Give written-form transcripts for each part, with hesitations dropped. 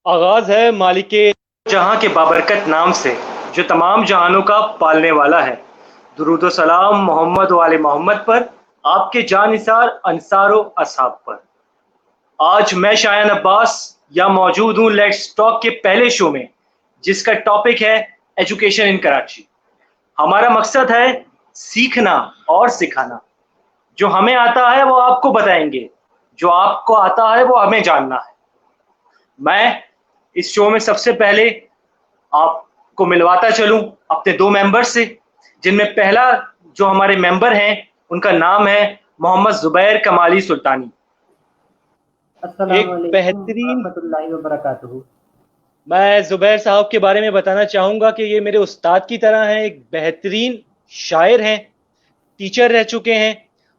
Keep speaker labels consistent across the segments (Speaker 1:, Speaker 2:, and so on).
Speaker 1: आगाज है मालिके जहां के बाबरकत नाम से, जो तमाम जहानों का पालने वाला है। दुरूद सलाम मोहम्मद वाले मोहम्मद पर, आपके जानिसार अंसारो असहाब पर। आज मैं शायान अब्बास या मौजूद हूँ लेट्स टॉक के पहले शो में, जिसका टॉपिक है एजुकेशन इन कराची। हमारा मकसद है सीखना और सिखाना। जो हमें आता है वो आपको बताएंगे, जो आपको आता है वो हमें जानना है। मैं इस शो में सबसे पहले आपको मिलवाता चलूं अपने दो मेंबर से, जिनमें पहला जो हमारे मेंबर हैं उनका नाम है मोहम्मद जुबैर कमाली सुल्तानी।
Speaker 2: अस्सलाम
Speaker 1: एक
Speaker 2: वालेकुम
Speaker 1: बेहतरीन
Speaker 2: रहमतुल्लाहि व बरकातुहू।
Speaker 1: मैं जुबैर साहब के बारे में बताना चाहूंगा कि ये मेरे उस्ताद की तरह हैं। एक बेहतरीन शायर हैं, टीचर रह चुके हैं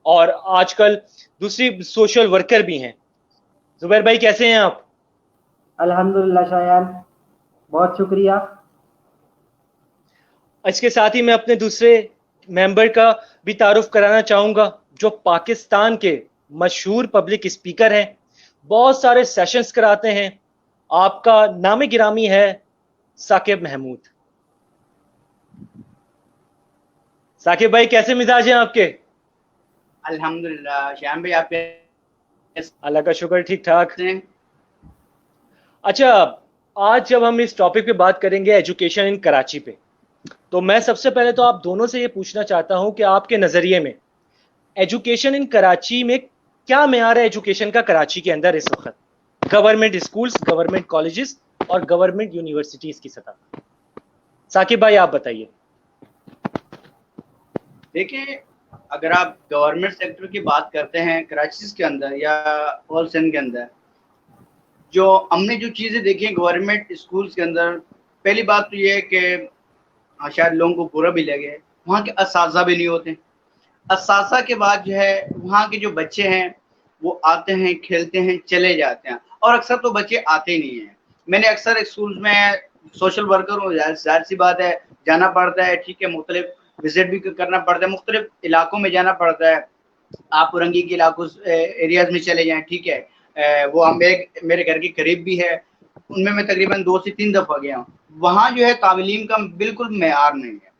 Speaker 1: और आजकल दूसरी सोशल वर्कर भी हैं। जुबैर भाई कैसे हैं आप?
Speaker 2: अल्हम्दुलिल्लाह शायान, बहुत शुक्रिया।
Speaker 1: इसके साथ ही मैं अपने दूसरे मेंबर का भी तारुफ कराना चाहूंगा, जो पाकिस्तान के मशहूर पब्लिक स्पीकर हैं, बहुत सारे सेशंस कराते हैं। आपका नाम गिरामी है साकिब महमूद। साकिब भाई कैसे मिजाज हैं आपके?
Speaker 3: अल्हम्दुलिल्लाह। श्याम भाई आप कैसे
Speaker 1: अल्लाह का शुक्र, ठीक ठाक।
Speaker 3: हैं?
Speaker 1: अच्छा, आज जब हम इस टॉपिक पे बात करेंगे एजुकेशन इन कराची पे, तो मैं सबसे पहले तो आप दोनों से ये पूछना चाहता हूं कि आपके नज़रिए में एजुकेशन इन कराची में क्या मेयार है एजुकेशन का कराची के अंदर इस वक्त, गवर्नमेंट स्कूल्स, गवर्नमेंट कॉलेजेस और गवर्नमेंट यूनिवर्सिटीज की सतह। साकिब भाई आप बताइए।
Speaker 3: देखिए, अगर आप गवर्नमेंट सेक्टर की बात करते हैं कराची के अंदर या होल सिंध के अंदर, जो हमने जो चीज़ें देखी हैं गवर्नमेंट स्कूल्स के अंदर, पहली बात तो ये है कि शायद लोगों को बुरा भी लगे, वहाँ के असातिज़ा भी नहीं होते। असातिज़ा के बाद जो है वहाँ के जो बच्चे हैं वो आते हैं, खेलते हैं, चले जाते हैं, और अक्सर तो बच्चे आते ही नहीं हैं। मैंने अक्सर स्कूल्स में सोशल वर्कर हूँ, जाहिर सी बात है जाना पड़ता है, ठीक है, मुख्तलिफ विजिट भी करना पड़ता है, मुख्तलिफ इलाकों में जाना पड़ता है। आप पुरंगी के इलाकों एरियाज में चले जाएं, ठीक है, वो हम मेरे घर के करीब भी है, उनमें मैं तकरीबन 2 से 3 दफ़ा गया हूँ। वहाँ जो है तालीम का बिल्कुल मेयार नहीं है।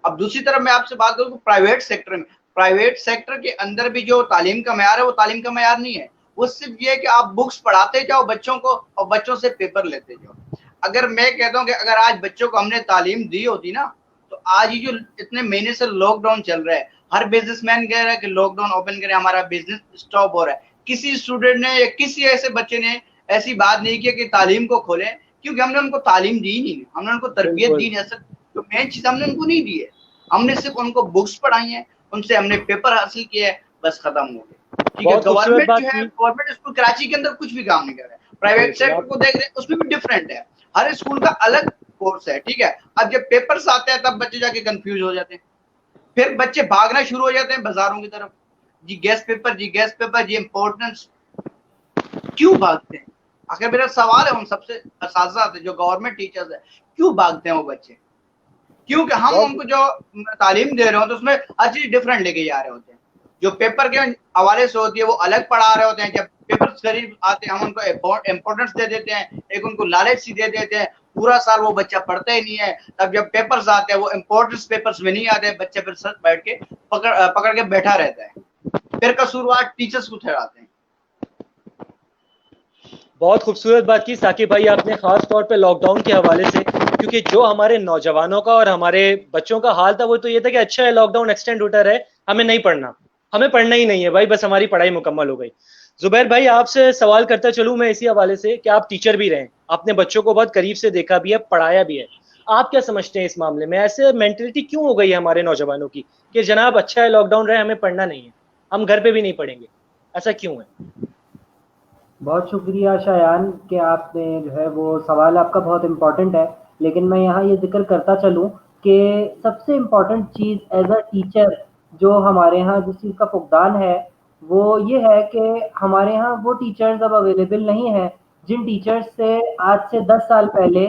Speaker 3: अब दूसरी तरफ मैं आपसे बात करूँ तो प्राइवेट सेक्टर के अंदर भी जो तालीम का मेयार है वो तालीम का मेयार नहीं है। वो सिर्फ ये है कि आप बुक्स पढ़ाते जाओ बच्चों को और बच्चों से पेपर लेते जाओ। अगर मैं कहता हूँ कि अगर आज बच्चों को हमने तालीम दी होती ना, तो आज ये जो इतने महीने से लॉकडाउन चल रहा है, हर बिजनेसमैन कह रहा है कि लॉकडाउन ओपन करें, हमारा बिजनेस स्टॉप हो रहा है। किसी स्टूडेंट ने या किसी ऐसे बच्चे ने ऐसी बात नहीं की कि तालीम को खोलें, क्योंकि हमने उनको तालीम दी नहीं, हमने उनको तरबियत दी नहीं। जो मेन चीज हमने उनको नहीं दी है, हमने सिर्फ उनको बुक्स पढ़ाई हैं, उनसे हमने पेपर हासिल किए हैं, बस खत्म हो गया। ठीक है,
Speaker 1: बहुत खूबसूरत
Speaker 3: गवर्नमेंट
Speaker 1: बात
Speaker 3: जो है
Speaker 1: की।
Speaker 3: गवर्नमेंट स्कूल कराची के अंदर कुछ भी काम नहीं कर रहा है। प्राइवेट
Speaker 1: बिल्कुल
Speaker 3: सेक्टर
Speaker 1: आप।
Speaker 3: को देख रहे हैं, उसमें भी डिफरेंट है, हर स्कूल का अलग कोर्स है, ठीक है। अब जब पेपर्स आते हैं तब बच्चे जाके कंफ्यूज हो जाते हैं, फिर बच्चे भागना शुरू हो जाते हैं बाजारों की तरफ, जी गैस पेपर, जी गैस पेपर, जी इम्पोर्टेंस। क्यों भागते हैं? आखिर मेरा सवाल है उन सबसे असातिज़ा थे जो गवर्नमेंट टीचर्स है, क्यों भागते हैं वो बच्चे? क्योंकि हम
Speaker 1: बहुत
Speaker 3: उनको जो तालीम दे रहे होते हैं उसमें हर चीज डिफरेंट लेके जा रहे होते हैं। जो पेपर के हवाले से होती है वो अलग पढ़ा रहे होते हैं, जब पेपर करीब आते हैं हम उनको इम्पोर्टेंस दे देते हैं, एक उनको लालच सी दे देते हैं, पूरा साल वो बच्चा पढ़ता ही नहीं है। तब जब पेपर्स आते हैं वो इम्पोर्टेंस पेपर्स में नहीं आते, बच्चे फिर सर बैठ के पकड़ के बैठा रहता है, फिर कसूरवार टीचर्स को ठहराते हैं।
Speaker 1: बहुत खूबसूरत बात की साकिब भाई आपने, खास तौर पे लॉकडाउन के हवाले से, क्योंकि जो हमारे नौजवानों का और हमारे बच्चों का हाल था वो तो ये था कि अच्छा है लॉकडाउन एक्सटेंड होता रहे, हमें नहीं पढ़ना, हमें पढ़ना ही नहीं है भाई, बस हमारी पढ़ाई मुकम्मल हो गई। जुबैर भाई आपसे सवाल करता चलूं मैं इसी हवाले से कि आप टीचर भी रहे, आपने बच्चों को बहुत करीब से देखा भी है, पढ़ाया भी है। आप क्या समझते हैं इस मामले में, ऐसे मेंटेलिटी क्यों हो गई है हमारे नौजवानों की कि जनाब अच्छा है लॉकडाउन रहे, हमें पढ़ना नहीं है, हम घर पे भी नहीं पढ़ेंगे, ऐसा क्यों है?
Speaker 2: बहुत शुक्रिया शायान कि आपने जो है वो सवाल आपका बहुत इम्पोर्टेंट है। लेकिन मैं यहाँ ये ज़िक्र करता चलूँ कि सबसे important cheese as a teacher जो हमारे यहाँ जिस चीज़ का फुकदान है, वो ये है कि हमारे यहाँ वो टीचर्स अब अवेलेबल नहीं हैं, जिन टीचर्स से आज से 10 साल पहले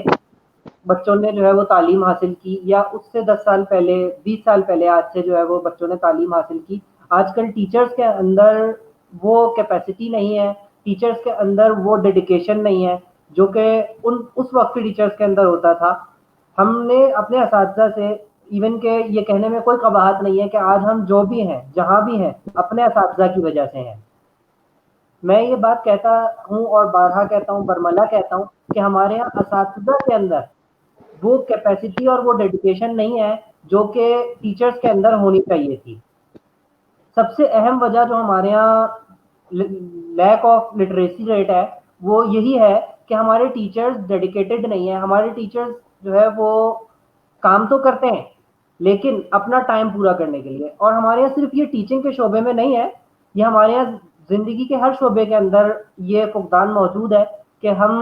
Speaker 2: बच्चों ने जो है वो तालीम हासिल की, या उससे 10 साल पहले, 20 साल पहले आज से जो है वो बच्चों ने तालीम हासिल की। आजकल टीचर्स के अंदर वो कैपेसिटी नहीं है, टीचर्स के अंदर वो डेडिकेशन नहीं है, जो कि उस वक्त के टीचर्स के अंदर होता था। हमने अपने असातिज़ा से, इवन के ये कहने में कोई कबाहत नहीं है कि आज हम जो भी हैं, जहाँ भी हैं, अपने असातिज़ा की वजह से हैं। मैं ये बात कहता हूँ और बारहा कहता हूँ, बरमला कहता हूँ कि हमारे यहाँ असातिज़ा के अंदर वो कैपेसिटी और वो डेडिकेशन नहीं है जो कि टीचर्स के अंदर होनी चाहिए थी। सबसे अहम वजह जो हमारे यहाँ लैक ऑफ लिटरेसी रेट है, वो यही है कि हमारे टीचर्स डेडिकेटेड नहीं है। हमारे टीचर्स जो है वो काम तो करते हैं, लेकिन अपना टाइम पूरा करने के लिए। और हमारे यहाँ सिर्फ ये टीचिंग के शोबे में नहीं है, ये हमारे यहाँ ज़िंदगी के हर शोबे के अंदर ये फुकदान मौजूद है कि हम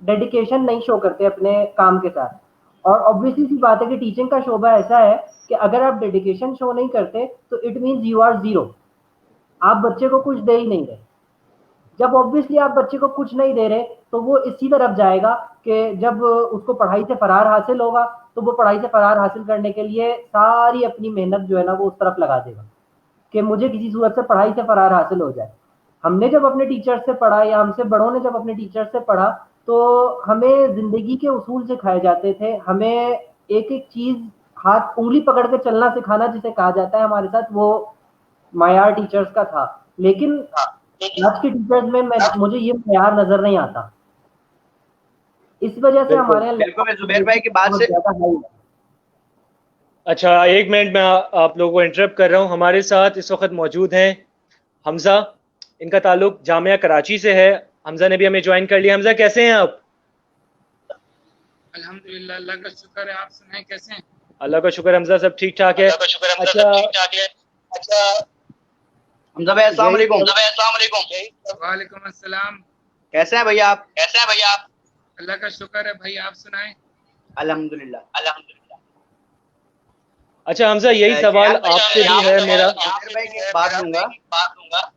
Speaker 2: डेडिकेशन नहीं शो करते अपने काम के साथ। और ऑब्वियसली सी बात है कि टीचिंग का शोबा ऐसा है कि अगर आप डेडिकेशन शो नहीं करते तो it means you are zero. आप बच्चे को कुछ दे ही नहीं रहे। जब ऑब्वियसली आप बच्चे को कुछ नहीं दे रहे, तो वो इसी तरफ जाएगा कि जब उसको पढ़ाई से फरार हासिल होगा, तो वो पढ़ाई से फरार हासिल करने के लिए सारी अपनी मेहनत जो है ना वो उस तरफ लगा देगा कि मुझे किसी सूरत से पढ़ाई से फरार हासिल हो जाए। हमने जब अपने टीचर से पढ़ा या हमसे बड़ों ने जब अपने टीचर से पढ़ा, तो हमें ज़िंदगी के उसूल सिखाए जाते थे। हमें एक-एक चीज़, हाथ उँगली पकड़ के चलना सिखाना जिसे कहा जाता है, हमारे साथ वो मायार टीचर्स का था। लेकिन आज के टीचर्स में मुझे ये मायार नज़र नहीं आता। इस वजह से
Speaker 1: बिल्कुल।
Speaker 2: हमारे यहाँ
Speaker 3: बिल्कुल, मैं जुबैर भाई की बात
Speaker 2: बहुत
Speaker 3: से
Speaker 2: ज़्यादा हाई है।
Speaker 1: अच्छा, एक मिनट मैं आप लोगों को इंटरप्ट कर रहा हूँ। हमारे साथ इस वक्त मौजूद हैं हमजा। इनका ताल्लुक जामिया कराची से है। हमजा ने भी हमें ज्वाइन कर लिया। हमजा, कैसे हैं आप?
Speaker 4: अल्हम्दुलिल्लाह, अल्लाह का शुक्र है। आप सुनाएं कैसे हैं?
Speaker 1: अल्लाह का शुक्र हमजा, सब ठीक ठाक है।
Speaker 4: अल्लाह का शुक्र है, हमजा
Speaker 1: अच्छा,
Speaker 4: सब ठीक ठाक है। अच्छा,
Speaker 3: हमजा भाई अस्सलाम
Speaker 1: यही
Speaker 3: वालेकुम।
Speaker 4: अस्सलाम वालेकुम। वालेकुम अस्सलाम।
Speaker 3: कैसे हैं भैया आप?
Speaker 4: कैसे हैं भैया आप? अल्लाह का शुक्र है भाई, आप सुनाएं।
Speaker 3: अल्हम्दुलिल्लाह।
Speaker 4: अल्हम्दुलिल्लाह।
Speaker 1: अच्छा हमजा, यही सवाल
Speaker 3: यहाँ
Speaker 1: आपसे भी
Speaker 3: यहाँ
Speaker 1: है
Speaker 3: पे मैं
Speaker 1: मेरा।
Speaker 3: जुबैर भाई की बात लूंगा।
Speaker 4: बात लूंगा।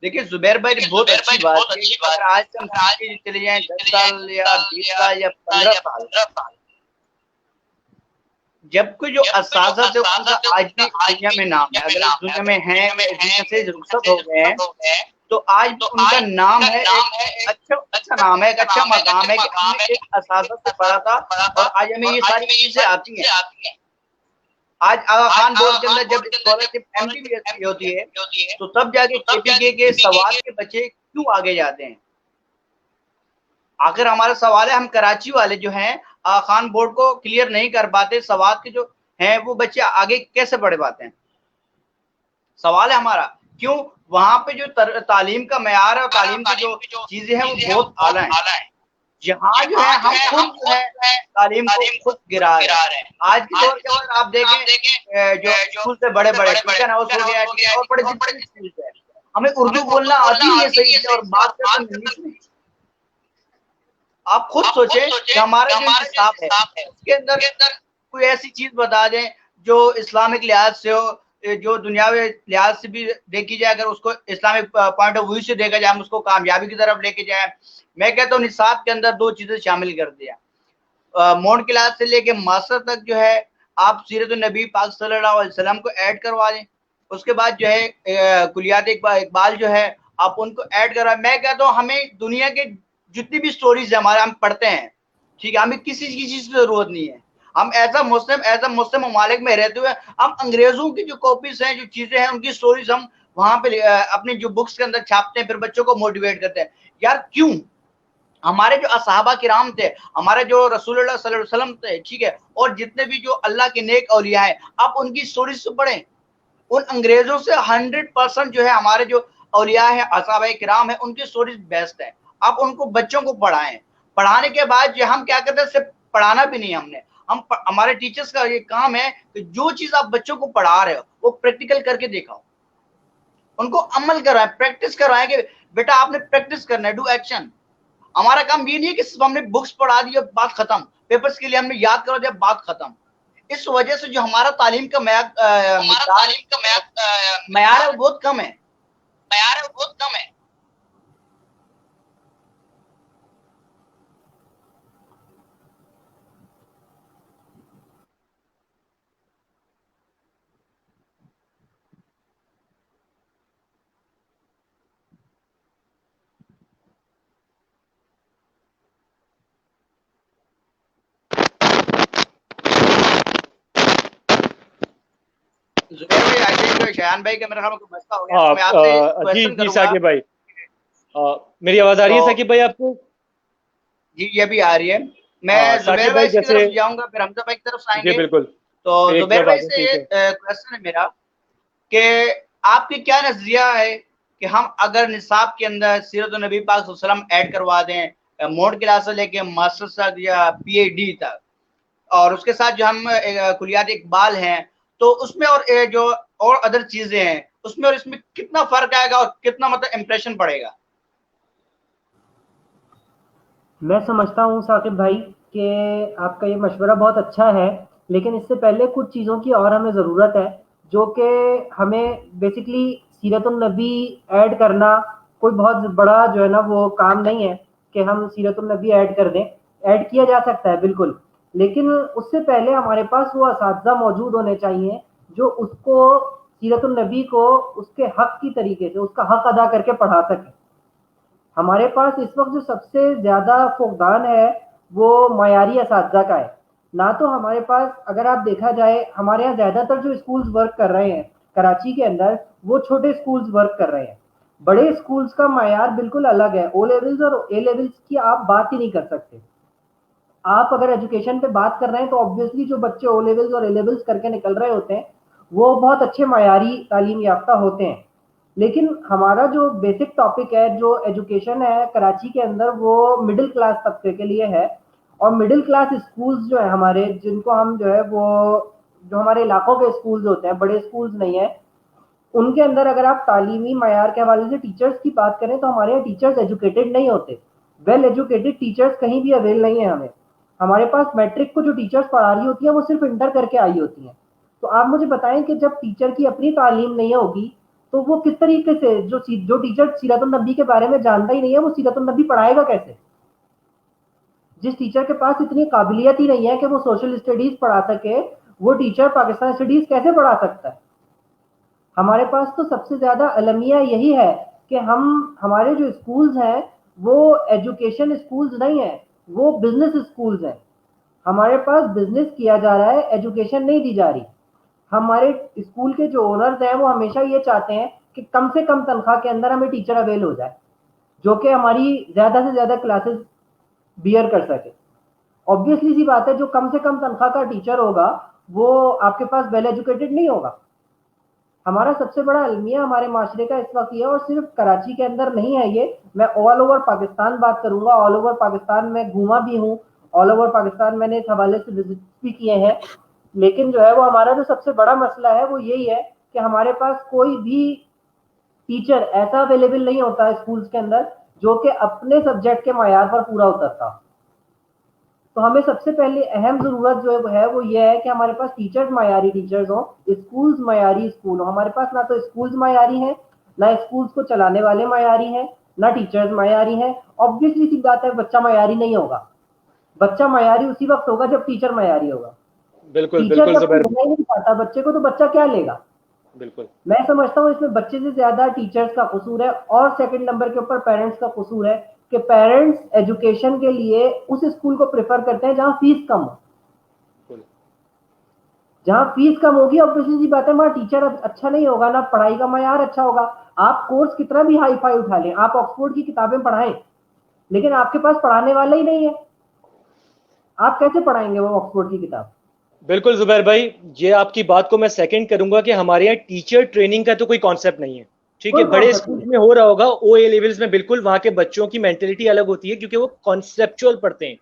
Speaker 3: देखिए जुबैर भाई ने बहुत अच्छी बात की। अगर आज से हम पीछे चले जाएं 10 साल या 20 साल या 15 साल, जब कोई जो असाज़ा थे उनका आज भी दुनिया में नाम है। अगर इस दुनिया में हैं या इस दुनिया से रुखसत हो गए हैं, तो आज भी उनका नाम है, एक अच्छा अच्छा नाम है, एक अच्छा मकाम है कि हमने एक असाज़ा से पढ़ा था और आज हमें ये सारी चीजें आती हैं। आज आगा खान बोर्ड के अंदर जब स्कॉलरशिप एमबीबीएस की होती है, तो तब जाके केपीके के सवाल के बच्चे क्यों आगे जाते हैं। आखिर हमारा सवाल है, हम कराची वाले जो हैं आगा खान बोर्ड को क्लियर नहीं कर पाते, सवाल के जो हैं वो बच्चे आगे कैसे बढ़ पाते हैं। सवाल है हमारा, क्यों वहां पे जो तालीम का मयार है और तालीम की जो चीजें हैं वो बहुत आला है। यहाँ जो है हम खुद जो है तालीम को खुद गिरा रहे हैं। आज के दौर के अंदर आप देखें जो स्कूल से बड़े बड़े टीचर हाउस हो गया और बड़े जितने स्कूल है, हमें उर्दू बोलना आती नहीं है सही से और बात करते हैं इंग्लिश में। आप खुद सोचें कि हमारा जो हिसाब है उसके अंदर कोई ऐसी चीज बता दें जो इस्लामिक लिहाज से हो, जो दुनियावी लिहाज से भी देखी जाए, अगर उसको इस्लामिक पॉइंट ऑफ व्यू से देखा जाए, हम उसको कामयाबी की तरफ लेके जाए। मैं कहता हूँ निसाब के अंदर दो चीजें शामिल कर दिया, मोड क्लास से लेके मास्टर तक जो है आप सीरत नबी पाक सल्लल्लाहु अलैहि वसल्लम को ऐड करवा दें। उसके बाद जो है कुलियात इकबाल जो है आप उनको ऐड करवा। मैं कहता हूँ हमें दुनिया के जितनी भी स्टोरीज है हमारे हम पढ़ते हैं, ठीक है, हमें किसी चीज की जरूरत नहीं है। हम एज अ मुस्लिम ममालिक में रहते हुए हम अंग्रेजों की जो कॉपीज हैं, जो चीजें हैं, उनकी स्टोरीज हम वहां पे अपनी जो बुक्स के अंदर छापते हैं, फिर बच्चों को मोटिवेट करते हैं। यार क्यों? हमारे जो असहाबा किराम थे, हमारे जो रसूलुल्लाह सल्लल्लाहु अलैहि वसल्लम थे, ठीक है, और जितने भी जो अल्लाह के नेक औलिया हैं, आप उनकी स्टोरीज से पढ़ें। उन अंग्रेजों से 100% जो है हमारे जो औलिया है, असहाबा किराम है, उनकी स्टोरीज बेस्ट है। आप उनको बच्चों को पढ़ाएं। पढ़ाने के बाद जो हम क्या करते हैं, सिर्फ पढ़ाना भी नहीं, हमने हमारे टीचर्स का ये काम है कि जो चीज आप बच्चों को पढ़ा रहे हो वो प्रैक्टिकल करके दिखाओ, उनको अमल करवाएं, प्रैक्टिस करवाएं कि बेटा आपने प्रैक्टिस करना है, डू एक्शन। हमारा काम ये नहीं है कि सिर्फ हमने बुक्स पढ़ा दी और बात खत्म, पेपर्स के लिए हमने याद करा दिया, बात खत्म। इस वजह से जो हमारा तालीम का मयार है वो बहुत कम है। जुबैर भाई, आई थिंक शयान भाई का मेरे ख्याल में कोई मसला हो गया, तो मैं
Speaker 1: आप
Speaker 3: आपसे
Speaker 1: जी
Speaker 3: क्वेश्चन
Speaker 1: जी
Speaker 3: करूंगा।
Speaker 1: साकिब भाई, मेरी आवाज आ रही है
Speaker 3: तो
Speaker 1: साकिब भाई आपको?
Speaker 3: जी, ये भी आ रही है। मैं
Speaker 1: साकिब
Speaker 3: जुबैर
Speaker 1: भाई
Speaker 3: भाई की
Speaker 1: जैसे,
Speaker 3: तरफ जाऊंगा, फिर हमजा भाई की तरफ से
Speaker 1: जी
Speaker 3: आएंगे।
Speaker 1: बिल्कुल,
Speaker 3: तो
Speaker 1: फिर एक
Speaker 3: जुबैर
Speaker 1: तरफ आ
Speaker 3: भाई
Speaker 1: जाए,
Speaker 3: से
Speaker 1: ठीक है।
Speaker 3: क्वेश्चन है मेरा कि आपके क्या नजरिया है कि हम अगर निसाब के अंदर सीरत नबी पाक सल्लल्लाहु अलैहि वसल्लम ऐड करवा दें, मोड क्लास से लेके मास्टर्स तक या पीएचडी तक, और उसके साथ जो हम कुलियात इकबाल हैं, तो उसमें और जो और अदर चीजें हैं, उसमें और इसमें कितना फर्क आएगा और कितना मतलब इम्प्रेशन पड़ेगा?
Speaker 2: मैं समझता हूँ साकिब भाई कि आपका ये मशवरा बहुत अच्छा है, लेकिन इससे पहले कुछ चीज़ों की और हमें ज़रूरत है, जो कि हमें बेसिकली सीरतुन-नबी ऐड करना कोई बहुत बड़ा जो है ना वो काम नहीं है कि हम सीरतुन-नबी ऐड कर दें। ऐड किया जा सकता है बिल्कुल, लेकिन उससे पहले हमारे पास वो असातिज़ा मौजूद होने चाहिए, जो उसको सीरतुन-नबी को उसके हक़ की तरीके से, उसका हक़ अदा करके पढ़ा सकें। हमारे पास इस वक़्त जो सबसे ज़्यादा फुक़दान है, वो मयारी असातिज़ा का है। ना तो हमारे पास, अगर आप देखा जाए, हमारे यहाँ ज़्यादातर जो स्कूल्स वर्क कर रहे हैं, कराची के अंदर, वो छोटे स्कूल्स वर्क कर रहे हैं। बड़े स्कूल्स का मयार बिल्कुल अलग है। ओ लेवल्स और ए लेवल्स की आप बात ही नहीं कर सकते। आप अगर एजुकेशन पे बात कर रहे हैं, तो ऑब्वियसली जो बच्चे ओ लेवल्स और ए लेवल्स करके निकल रहे होते हैं, वो बहुत अच्छे मयारी तालीम याफ्ता होते हैं। लेकिन हमारा जो बेसिक टॉपिक है, जो एजुकेशन है कराची के अंदर, वो मिडिल क्लास तबके के लिए है। और मिडिल क्लास स्कूल्स जो है हमारे, जिनको हम जो है वो, जो हमारे इलाकों के स्कूल्स होते हैं, बड़े स्कूल्स नहीं है, उनके अंदर अगर आप तालीमी मयार के हवाले से टीचर्स की बात करें, तो हमारे यहाँ टीचर्स एजुकेटेड नहीं होते। वेल एजुकेटेड टीचर्स कहीं भी अवेल नहीं है हमें। हमारे पास मैट्रिक को जो टीचर्स पढ़ा रही होती है, वो सिर्फ इंटर करके आई होती हैं। तो आप मुझे बताएं कि जब टीचर की अपनी तालीम नहीं होगी, तो वो किस तरीके से, जो टीचर सीरतुन नबी के बारे में जानता ही नहीं है, वो सीरतुन नबी पढ़ाएगा कैसे? जिस टीचर के पास इतनी काबिलियत ही नहीं है कि वो सोशल स्टडीज पढ़ा सके, वो टीचर पाकिस्तान स्टडीज कैसे पढ़ा सकता है? हमारे पास तो सबसे ज़्यादा अलमिया यही है कि हमारे जो स्कूल्स हैं, वो एजुकेशन स्कूल्स नहीं हैं, वो बिज़नेस स्कूल्स हैं। हमारे पास बिज़नेस किया जा रहा है, एजुकेशन नहीं दी जा रही। हमारे स्कूल के जो ओनर्स हैं, वो हमेशा ये चाहते हैं कि कम से कम तनख्वाह के अंदर हमें टीचर अवेल हो जाए, जो कि हमारी ज़्यादा से ज़्यादा क्लासेस बियर कर सके। ऑब्वियसली सी बात है, जो कम से कम तनख्वाह का टीचर होगा, वो आपके पास वेल एजुकेटेड नहीं होगा। हमारा सबसे बड़ा अलमिया हमारे माशरे का इस वक्त ये है, और सिर्फ कराची के अंदर नहीं है ये, मैं ऑल ओवर पाकिस्तान बात करूंगा। ऑल ओवर पाकिस्तान में घूमा भी हूँ, ऑल ओवर पाकिस्तान मैंने इस हवाले से विजिट भी किए हैं। लेकिन जो है वो हमारा जो सबसे बड़ा मसला है, वो यही है कि हमारे पास कोई भी टीचर ऐसा अवेलेबल नहीं होता है स्कूल्स के अंदर, जो कि अपने सब्जेक्ट के मयार पर पूरा उतरता। तो हमें सबसे पहले अहम ज़रूरत जो है वो ये है कि हमारे पास टीचर्स मयारी टीचर्स हों, स्कूल्स मयारी स्कूल हों। हमारे पास ना तो स्कूल्स मयारी हैं, ना स्कूल्स को चलाने वाले मयारी हैं, ना टीचर्स मयारी हैं। ऑब्वियसली सी बात है, बच्चा मयारी नहीं होगा। बच्चा मयारी उसी वक्त होगा जब टीचर मयारी होगा।
Speaker 1: बिल्कुल
Speaker 2: टीचर
Speaker 1: बिल्कुल
Speaker 2: जब
Speaker 1: जुबैर,
Speaker 2: पढ़ा ही नहीं पाता बच्चे को, तो बच्चा क्या लेगा?
Speaker 1: बिल्कुल
Speaker 2: मैं समझता हूँ इसमें बच्चे से ज्यादा टीचर्स का कसूर है, और सेकंड नंबर के ऊपर पेरेंट्स का कसूर है कि पेरेंट्स एजुकेशन के लिए उस स्कूल को प्रेफर करते हैं जहाँ फीस कम हो।
Speaker 1: बिल्कुल।
Speaker 2: जहाँ फीस कम होगी, ऑब्वियसली सी बात है, वहाँ टीचर अच्छा नहीं होगा, ना पढ़ाई का मयार अच्छा होगा। आप कोर्स कितना भी हाई फाई उठा लें, आप ऑक्सफोर्ड की किताबें पढ़ाएं, लेकिन आपके पास पढ़ाने वाला ही नहीं है, आप कैसे पढ़ाएंगे वो ऑक्सफोर्ड की किताब?
Speaker 1: बिल्कुल जुबैर भाई, ये आपकी बात को मैं सेकंड करूंगा कि हमारे यहाँ टीचर ट्रेनिंग का तो कोई कॉन्सेप्ट नहीं है। ठीक है,
Speaker 2: कोई
Speaker 1: बड़े
Speaker 2: कॉन्सेप्ट
Speaker 1: स्कूल
Speaker 2: नहीं।
Speaker 1: में हो रहा होगा, ओ ए लेवल्स में बिल्कुल वहां के बच्चों की मेंटेलिटी अलग होती है, क्योंकि वो कॉन्सेप्चुअल पढ़ते हैं।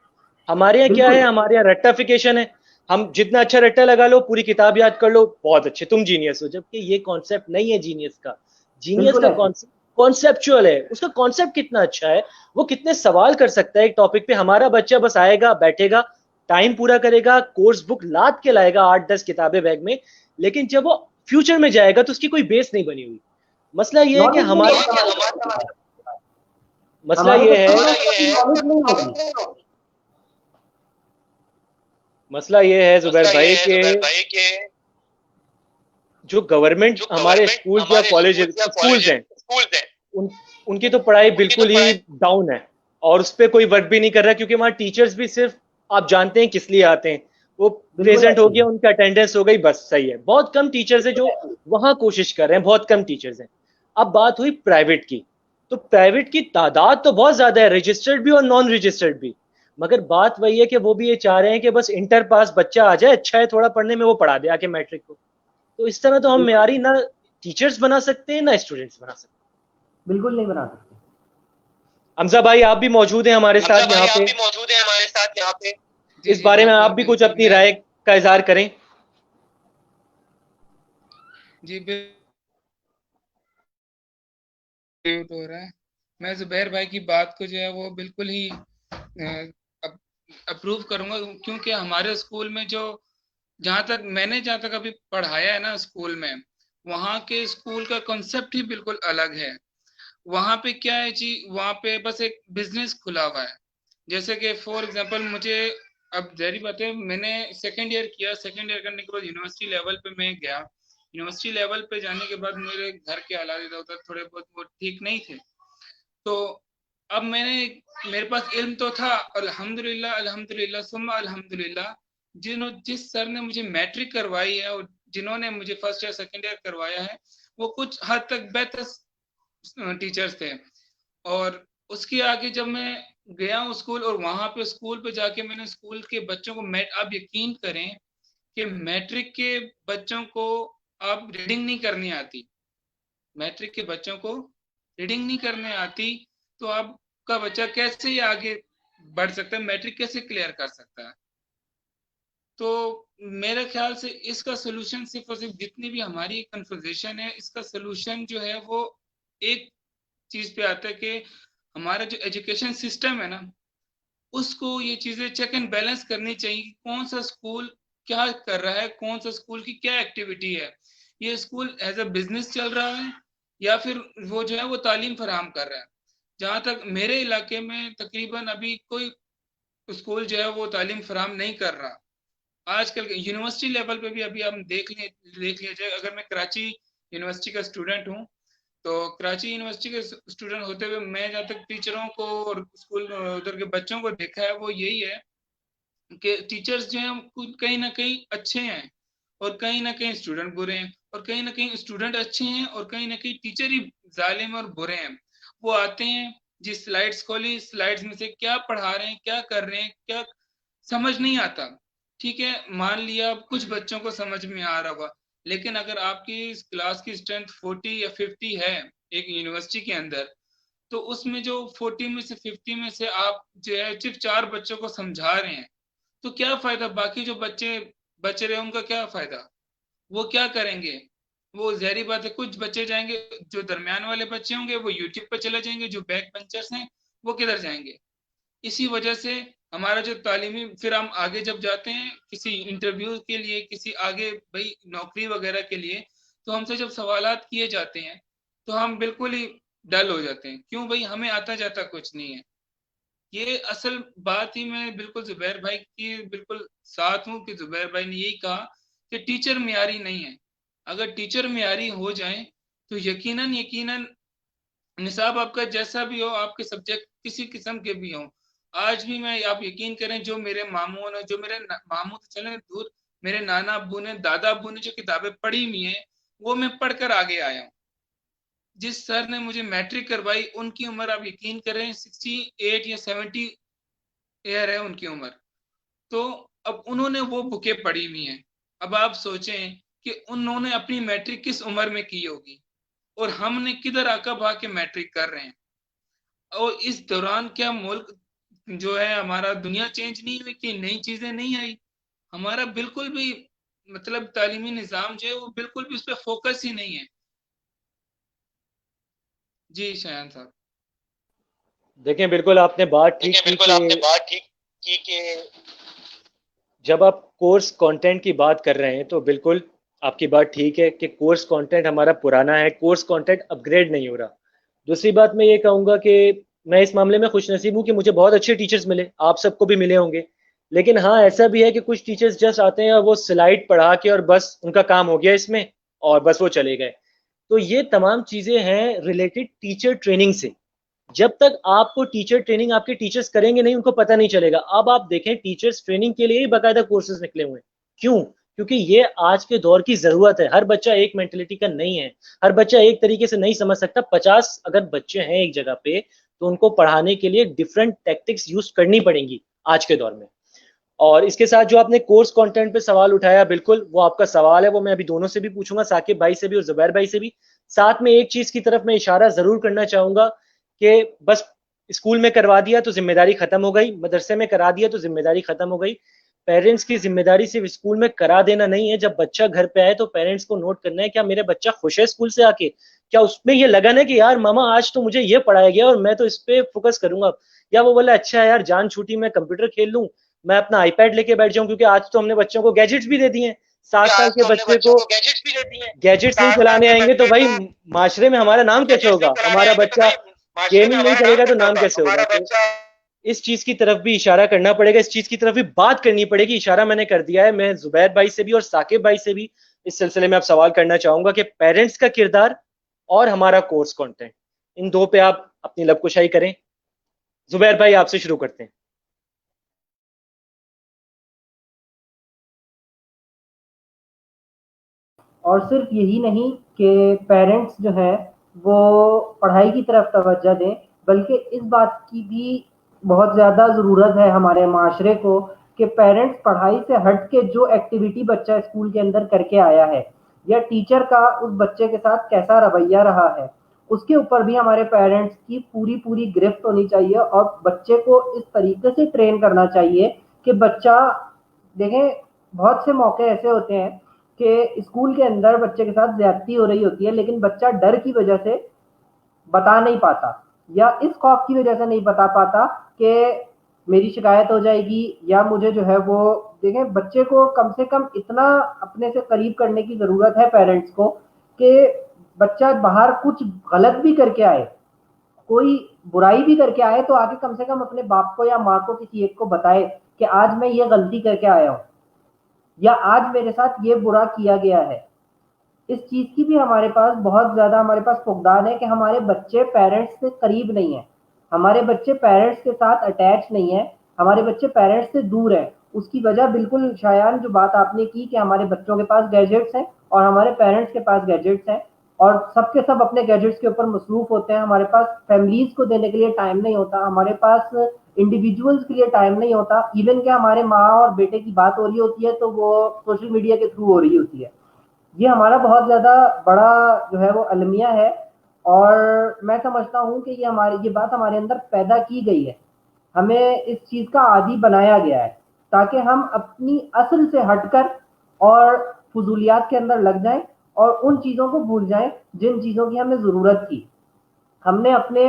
Speaker 1: हमारे यहाँ क्या है,
Speaker 2: बिल्कुल
Speaker 1: हमारे यहाँ रट्टाफिकेशन है। हम जितना अच्छा रट्टा लगा लो, पूरी किताब याद कर लो, बहुत अच्छे, तुम जीनियस हो। जबकि ये कॉन्सेप्ट नहीं है जीनियस का। जीनियस
Speaker 2: बिल्कुल
Speaker 1: का
Speaker 2: ऐसे।
Speaker 1: कॉन्सेप्ट कॉन्सेप्चुअल है। उसका कॉन्सेप्ट कितना अच्छा है, वो कितने सवाल कर सकता है एक टॉपिक पे। हमारा बच्चा बस आएगा, बैठेगा, टाइम पूरा करेगा, कोर्स बुक लाद के लाएगा, 8-10 किताबें बैग में, लेकिन जब वो फ्यूचर में जाएगा तो उसकी कोई बेस नहीं बनी हुई। मसला ये है कि
Speaker 2: नॉलेज नहीं
Speaker 1: हमारे
Speaker 2: होगा हमारे पास।
Speaker 1: मसला
Speaker 2: हमारे
Speaker 1: ये
Speaker 2: बच्चों के
Speaker 1: है
Speaker 2: पास नॉलेज नहीं होगी।
Speaker 1: मसला ये है जुबैर भाई कि
Speaker 4: कि
Speaker 1: जो गवर्नमेंट हमारे स्कूल या कॉलेज स्कूल्स हैं,
Speaker 4: स्कूल्स हैं,
Speaker 1: उन उनकी तो पढ़ाई
Speaker 4: उनकी तो
Speaker 1: बिल्कुल ही
Speaker 4: पढ़ाई
Speaker 1: डाउन है, और उस पर कोई वर्क भी नहीं कर रहा, क्योंकि वहाँ टीचर्स भी सिर्फ, आप जानते हैं किस लिए आते हैं, वो प्रेजेंट हो गया, उनका अटेंडेंस हो गई, बस सही है। बहुत कम टीचर्स हैं जो वहां कोशिश कर रहे हैं, बहुत कम टीचर्स हैं। अब बात हुई प्राइवेट की, तो प्राइवेट की तादाद तो बहुत ज्यादा है, रजिस्टर्ड भी और नॉन रजिस्टर्ड भी, मगर बात वही है कि वो भी ये चाह रहे हैं कि बस इंटर पास बच्चा आ जाए, अच्छा है थोड़ा पढ़ने में, वो पढ़ा दे आके मैट्रिक को। तो इस तरह तो हम मेयारी ना टीचर्स बना सकते हैं ना स्टूडेंट्स बना सकते हैं।
Speaker 2: बिल्कुल नहीं बना सकते।
Speaker 1: हमजा भाई आप भी मौजूद हैं हमारे साथ यहाँ पे, इस बारे में आप भी कुछ अपनी राय का इजहार करें।
Speaker 4: जी हो रहा है। मैं जुबैर भाई की बात को जो है वो बिल्कुल ही अप्रूव करूंगा, क्योंकि हमारे स्कूल में जो जहाँ तक अभी पढ़ाया है ना स्कूल में, वहाँ के स्कूल का कॉन्सेप्ट ही बिल्कुल अलग है। वहाँ पे क्या है जी, वहाँ पे बस एक बिजनेस खुला हुआ है। जैसे कि फॉर एग्जांपल मुझे, अब जहरी बात है, मैंने सेकंड ईयर किया, सेकंड ईयर करने के बाद यूनिवर्सिटी लेवल पे मैं गया। यूनिवर्सिटी लेवल पे जाने के बाद मेरे घर के हालात इधर उधर थोड़े बहुत वो ठीक नहीं थे, तो अब मेरे पास इल्म तो था, अल्हम्दुलिल्लाह अल्हम्दुलिल्लाह सुम्मा अल्हम्दुलिल्लाह, जिस सर ने मुझे मैट्रिक करवाई है और जिन्होंने मुझे फर्स्ट ईयर सेकंड ईयर करवाया है, वो कुछ हद तक बेहतर टीचर्स थे। और उसके आगे जब मैं गया हूँ स्कूल, और वहां पे स्कूल पे जाके मैंने स्कूल के बच्चों को, आप यकीन करें कि मैट्रिक के बच्चों को अब रीडिंग नहीं करनी आती, मैट्रिक के बच्चों को रीडिंग नहीं करने आती, तो आपका बच्चा कैसे ही आगे बढ़ सकता है, मैट्रिक कैसे क्लियर कर सकता है। तो मेरे ख्याल से इसका सोल्यूशन सिर्फ और सिर्फ, जितनी भी हमारी कन्वर्सेशन है, इसका सोल्यूशन जो है वो एक चीज पे आता है कि हमारा जो एजुकेशन सिस्टम है ना, उसको ये चीजें चेक एंड बैलेंस करनी चाहिए कि कौन सा स्कूल क्या कर रहा है, कौन सा स्कूल की क्या एक्टिविटी है, ये स्कूल एज अ बिजनेस चल रहा है या फिर वो जो है वो तालीम फराहम कर रहा है। जहां तक मेरे इलाके में तकरीबन अभी कोई स्कूल जो है वो तालीम फराहम नहीं कर रहा। आजकल यूनिवर्सिटी लेवल पे भी अभी हम देख लिया जाए, अगर मैं कराची यूनिवर्सिटी का स्टूडेंट हूँ, तो कराची यूनिवर्सिटी के स्टूडेंट होते हुए मैं जहाँ तक टीचरों को और स्कूल उधर के बच्चों को देखा है, वो यही है कि टीचर्स जो हैं कहीं ना कहीं अच्छे हैं और कहीं ना कहीं स्टूडेंट बुरे हैं, और कहीं ना कहीं स्टूडेंट अच्छे हैं और कहीं ना कहीं टीचर ही जालिम और बुरे हैं। वो आते हैं जी, स्लाइड्स खोली, स्लाइड्स में से क्या पढ़ा रहे हैं, क्या कर रहे हैं, क्या समझ नहीं आता। ठीक है, मान लिया कुछ बच्चों को समझ में आ रहा होगा, लेकिन अगर आपकी क्लास की स्ट्रेंथ 40 या 50 है एक यूनिवर्सिटी के अंदर, तो उसमें जो 40 में से 50 में से आप जो है सिर्फ 4 बच्चों को समझा रहे हैं, तो क्या फायदा, बाकी जो बच्चे बच रहे हैं उनका क्या फायदा, वो क्या करेंगे। वो जहरी बात है, कुछ बच्चे जाएंगे, जो दरमियान वाले बच्चे होंगे वो यूट्यूब पर चले जाएंगे, जो बैक बेंचर्स हैं वो किधर जाएंगे। इसी वजह से हमारा जो तालीमी, फिर हम आगे जब जाते हैं किसी इंटरव्यू के लिए, किसी आगे भाई नौकरी वगैरह के लिए, तो हमसे जब सवालात किए जाते हैं तो हम बिल्कुल ही डल हो जाते हैं, क्यों भाई, हमें आता जाता कुछ नहीं है। ये असल बात ही, मैं बिल्कुल जुबैर भाई की बिल्कुल साथ हूँ कि जुबैर भाई ने यही कहा कि टीचर मियारी नहीं है। अगर टीचर मियारी हो जाए तो यकीनन यकीनन निसाब आपका जैसा भी हो, आपके सब्जेक्ट किसी किस्म के भी हो, आज भी मैं, आप यकीन करें, जो मेरे मामू ने, जो मेरे मामू तो चले दूर, मेरे नाना अब्बू ने, दादा अब्बू ने जो किताबें पढ़ी हुई हैं, वो मैं पढ़कर आगे आया हूँ। जिस सर ने मुझे मैट्रिक करवाई, उनकी उम्र आप यकीन करें 68 या 70 ईयर है उनकी उम्र। तो अब उन्होंने वो बुकें पढ़ी हुई हैं। अब आप सोचें कि उन्होंने अपनी मैट्रिक किस उम्र में की होगी, और हमने किधर आका भाग के मैट्रिक कर रहे हैं। और इस दौरान क्या मुल्क जो है हमारा, दुनिया चेंज नहीं हुई कि नई चीजें नहीं आई, हमारा बिल्कुल भी मतलब तालीमी निज़ाम जो है वो बिल्कुल भी उस पर फोकस ही नहीं है। जी शायन साहब।
Speaker 1: देखें, बिल्कुल आपने बात ठीक की कि जब आप कोर्स कंटेंट की बात कर रहे हैं तो बिल्कुल आपकी बात ठीक है कि कोर्स कंटेंट हमारा पुराना है, कोर्स कंटेंट अपग्रेड नहीं हो रहा। दूसरी बात मैं ये कहूँगा कि मैं इस मामले में खुशनसीब हूँ कि मुझे बहुत अच्छे टीचर्स मिले, आप सबको भी मिले होंगे। लेकिन हाँ, ऐसा भी है कि कुछ टीचर्स जस्ट आते हैं और वो स्लाइड पढ़ा के और बस उनका काम हो गया इसमें, और बस वो चले गए। तो ये तमाम चीज़ें हैं रिलेटेड टीचर ट्रेनिंग से। जब तक आपको टीचर ट्रेनिंग आपके टीचर्स करेंगे नहीं, उनको पता नहीं चलेगा। अब आप देखें, टीचर्स ट्रेनिंग के लिए ही बाकायदा कोर्सेज निकले हुए हैं। क्यों? क्योंकि ये आज के दौर की जरूरत है। हर बच्चा एक मेंटेलिटी का नहीं है, हर बच्चा एक तरीके से नहीं समझ सकता। 50 अगर बच्चे हैं एक जगह पे, तो उनको पढ़ाने के लिए डिफरेंट टैक्टिक्स यूज करनी पड़ेंगी आज के दौर में। और इसके साथ जो आपने कोर्स कंटेंट पे सवाल उठाया, बिल्कुल वो आपका सवाल है, वो मैं अभी दोनों से भी पूछूंगा, साकिब भाई से भी और जुबैर भाई से भी। साथ में एक चीज की तरफ मैं इशारा जरूर करना चाहूंगा कि बस स्कूल में करवा दिया तो जिम्मेदारी खत्म हो गई, मदरसे में करा दिया तो जिम्मेदारी खत्म हो गई। पेरेंट्स की जिम्मेदारी सिर्फ स्कूल में करा देना नहीं है। जब बच्चा घर पे आए तो पेरेंट्स को नोट करना है, क्या मेरा बच्चा खुश है स्कूल से आके, क्या उसमें ये लगन है कि यार मामा आज तो मुझे ये पढ़ाया गया और मैं तो इस पे फोकस करूंगा, या वो बोला अच्छा यार जान छूटी मैं कंप्यूटर खेल लूं, मैं अपना आईपैड लेके बैठ जाऊं। क्योंकि आज तो हमने बच्चों को गैजेट्स भी दे दिए हैं। 7 साल के बच्चे को गैजेट्स नहीं चलाने आएंगे तो भाई माशरे में हमारा नाम कैसे होगा? हमारा बच्चा गेमिंग नहीं करेगा तो नाम कैसे होगा? तो इस चीज की तरफ भी इशारा करना पड़ेगा, इस चीज की तरफ भी बात करनी पड़ेगी। इशारा मैंने कर दिया है। मैं जुबैर भाई से भी और साकिब भाई से भी इस सिलसिले में आप सवाल करना चाहूंगा कि पेरेंट्स का किरदार और हमारा कोर्स कंटेंट, इन दो पे आप अपनी लबकुशाई करें। जुबैर भाई आपसे शुरू करते हैं।
Speaker 2: और सिर्फ यही नहीं कि पेरेंट्स जो है वो पढ़ाई की तरफ तवज्जो दें, बल्कि इस बात की भी बहुत ज़्यादा ज़रूरत है हमारे माशरे को कि पेरेंट्स पढ़ाई से हट के जो एक्टिविटी बच्चा स्कूल के अंदर करके आया है, या टीचर का उस बच्चे के साथ कैसा रवैया रहा है, उसके ऊपर भी हमारे पेरेंट्स की पूरी पूरी गिरफ्त होनी चाहिए। और बच्चे को इस तरीके से ट्रेन करना चाहिए कि बच्चा, देखें बहुत से मौके ऐसे होते हैं कि स्कूल के अंदर बच्चे के साथ ज्यादती हो रही होती है, लेकिन बच्चा डर की वजह से बता नहीं पाता, या इस खौफ की वजह से नहीं बता पाता कि मेरी शिकायत हो जाएगी, या मुझे जो है वो, देखें बच्चे को कम से कम इतना अपने से करीब करने की जरूरत है पेरेंट्स को कि बच्चा बाहर कुछ गलत भी करके आए, कोई बुराई भी करके आए, तो आगे कम से कम अपने बाप को या माँ को किसी एक को बताए कि आज मैं ये गलती करके आया हूँ, या आज मेरे साथ ये बुरा किया गया है। इस चीज की भी हमारे पास बहुत ज्यादा हमारे पास फुकदान है कि हमारे बच्चे पेरेंट्स से करीब नहीं है, हमारे बच्चे पेरेंट्स के साथ अटैच नहीं है, हमारे बच्चे पेरेंट्स से दूर है। उसकी वजह बिल्कुल शायान जो बात आपने की कि हमारे बच्चों के पास गैजेट्स हैं और हमारे पेरेंट्स के पास गैजेट्स हैं, और सबके सब अपने गैजेट्स के ऊपर मसरूफ होते हैं। हमारे पास फैमिलीज को देने के लिए टाइम नहीं होता, हमारे पास इंडिविजुअल्स के लिए टाइम नहीं होता। इवन क्या हमारे माँ और बेटे की बात हो रही होती है तो वो सोशल मीडिया के थ्रू हो रही होती है। ये हमारा बहुत ज़्यादा बड़ा जो है वो अलमिया है, और मैं समझता हूँ कि ये बात हमारे अंदर पैदा की गई है, हमें इस चीज़ का आदी बनाया गया है ताकि हम अपनी असल से हटकर और फजूलियात के अंदर लग जाएं और उन चीज़ों को भूल जाएं जिन चीज़ों की हमें ज़रूरत थी। हमने अपने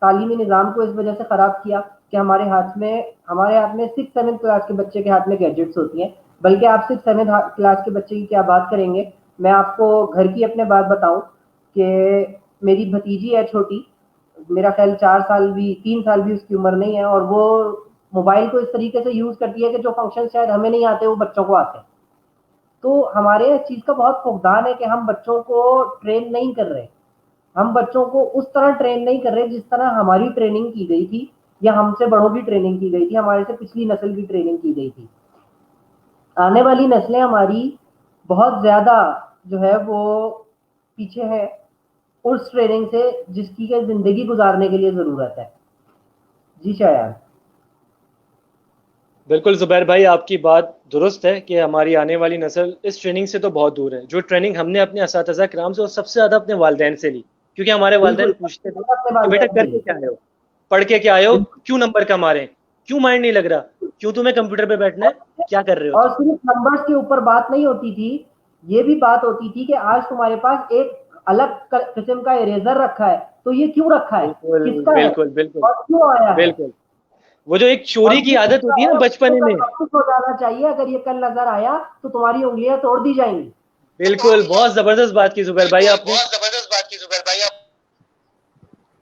Speaker 2: तालीमी निज़ाम को इस वजह से ख़राब किया कि हमारे हाथ में 6-7 क्लास के बच्चे के हाथ में गैजेट्स होती हैं। बल्कि आप 6-7 क्लास के बच्चे की क्या बात करेंगे, मैं आपको घर की अपने बात बताऊं कि मेरी भतीजी है छोटी, मेरा ख्याल 3 साल भी उसकी उम्र नहीं है, और वो मोबाइल को इस तरीके से यूज़ करती है कि जो फंक्शन शायद हमें नहीं आते वो बच्चों को आते हैं। तो हमारे इस चीज़ का बहुत फुकदान है कि हम बच्चों को ट्रेन नहीं कर रहे, हम बच्चों को उस तरह ट्रेन नहीं कर रहे जिस तरह हमारी ट्रेनिंग की गई थी, या हमसे बड़ों की ट्रेनिंग की गई थी, हमारे से पिछली नस्ल की ट्रेनिंग की गई थी। आने वाली नस्लें हमारी बहुत ज़्यादा जो है वो पीछे है उस ट्रेनिंग से जिसकी के ज़िंदगी गुजारने के लिए ज़रूरत है। जी शायद।
Speaker 1: बिल्कुल जुबैर भाई, आपकी बात दुरुस्त है कि हमारी आने वाली नस्ल इस ट्रेनिंग से तो बहुत दूर है। जो ट्रेनिंग हमने अपने असातिज़ा किराम से और सबसे ज़्यादा अपने वालदैन से ली, क्योंकि हमारे वालदैन पूछते थे कि बेटा करके क्या आए हो, पढ़ के क्या आए हो, क्यों नंबर कम आ रहे हैं, क्यों माइंड नहीं लग रहा, क्यों तुम्हें कंप्यूटर पे बैठना है, क्या कर रहे हो।
Speaker 2: और सिर्फ नंबर्स के ऊपर बात नहीं होती थी, ये भी बात होती थी कि आज तुम्हारे पास एक अलग किस्म का इरेजर रखा है, तो ये क्यों रखा है, किसका है और क्यों आया है।
Speaker 1: वो जो एक चोरी की आदत होती है ना बचपन में,
Speaker 2: हो जाना चाहिए, अगर ये कल नजर आया तो तुम्हारी उंगलियां तोड़ दी जाएंगी।
Speaker 1: बिल्कुल, बहुत जबरदस्त बात की जुबैर भाई आपने।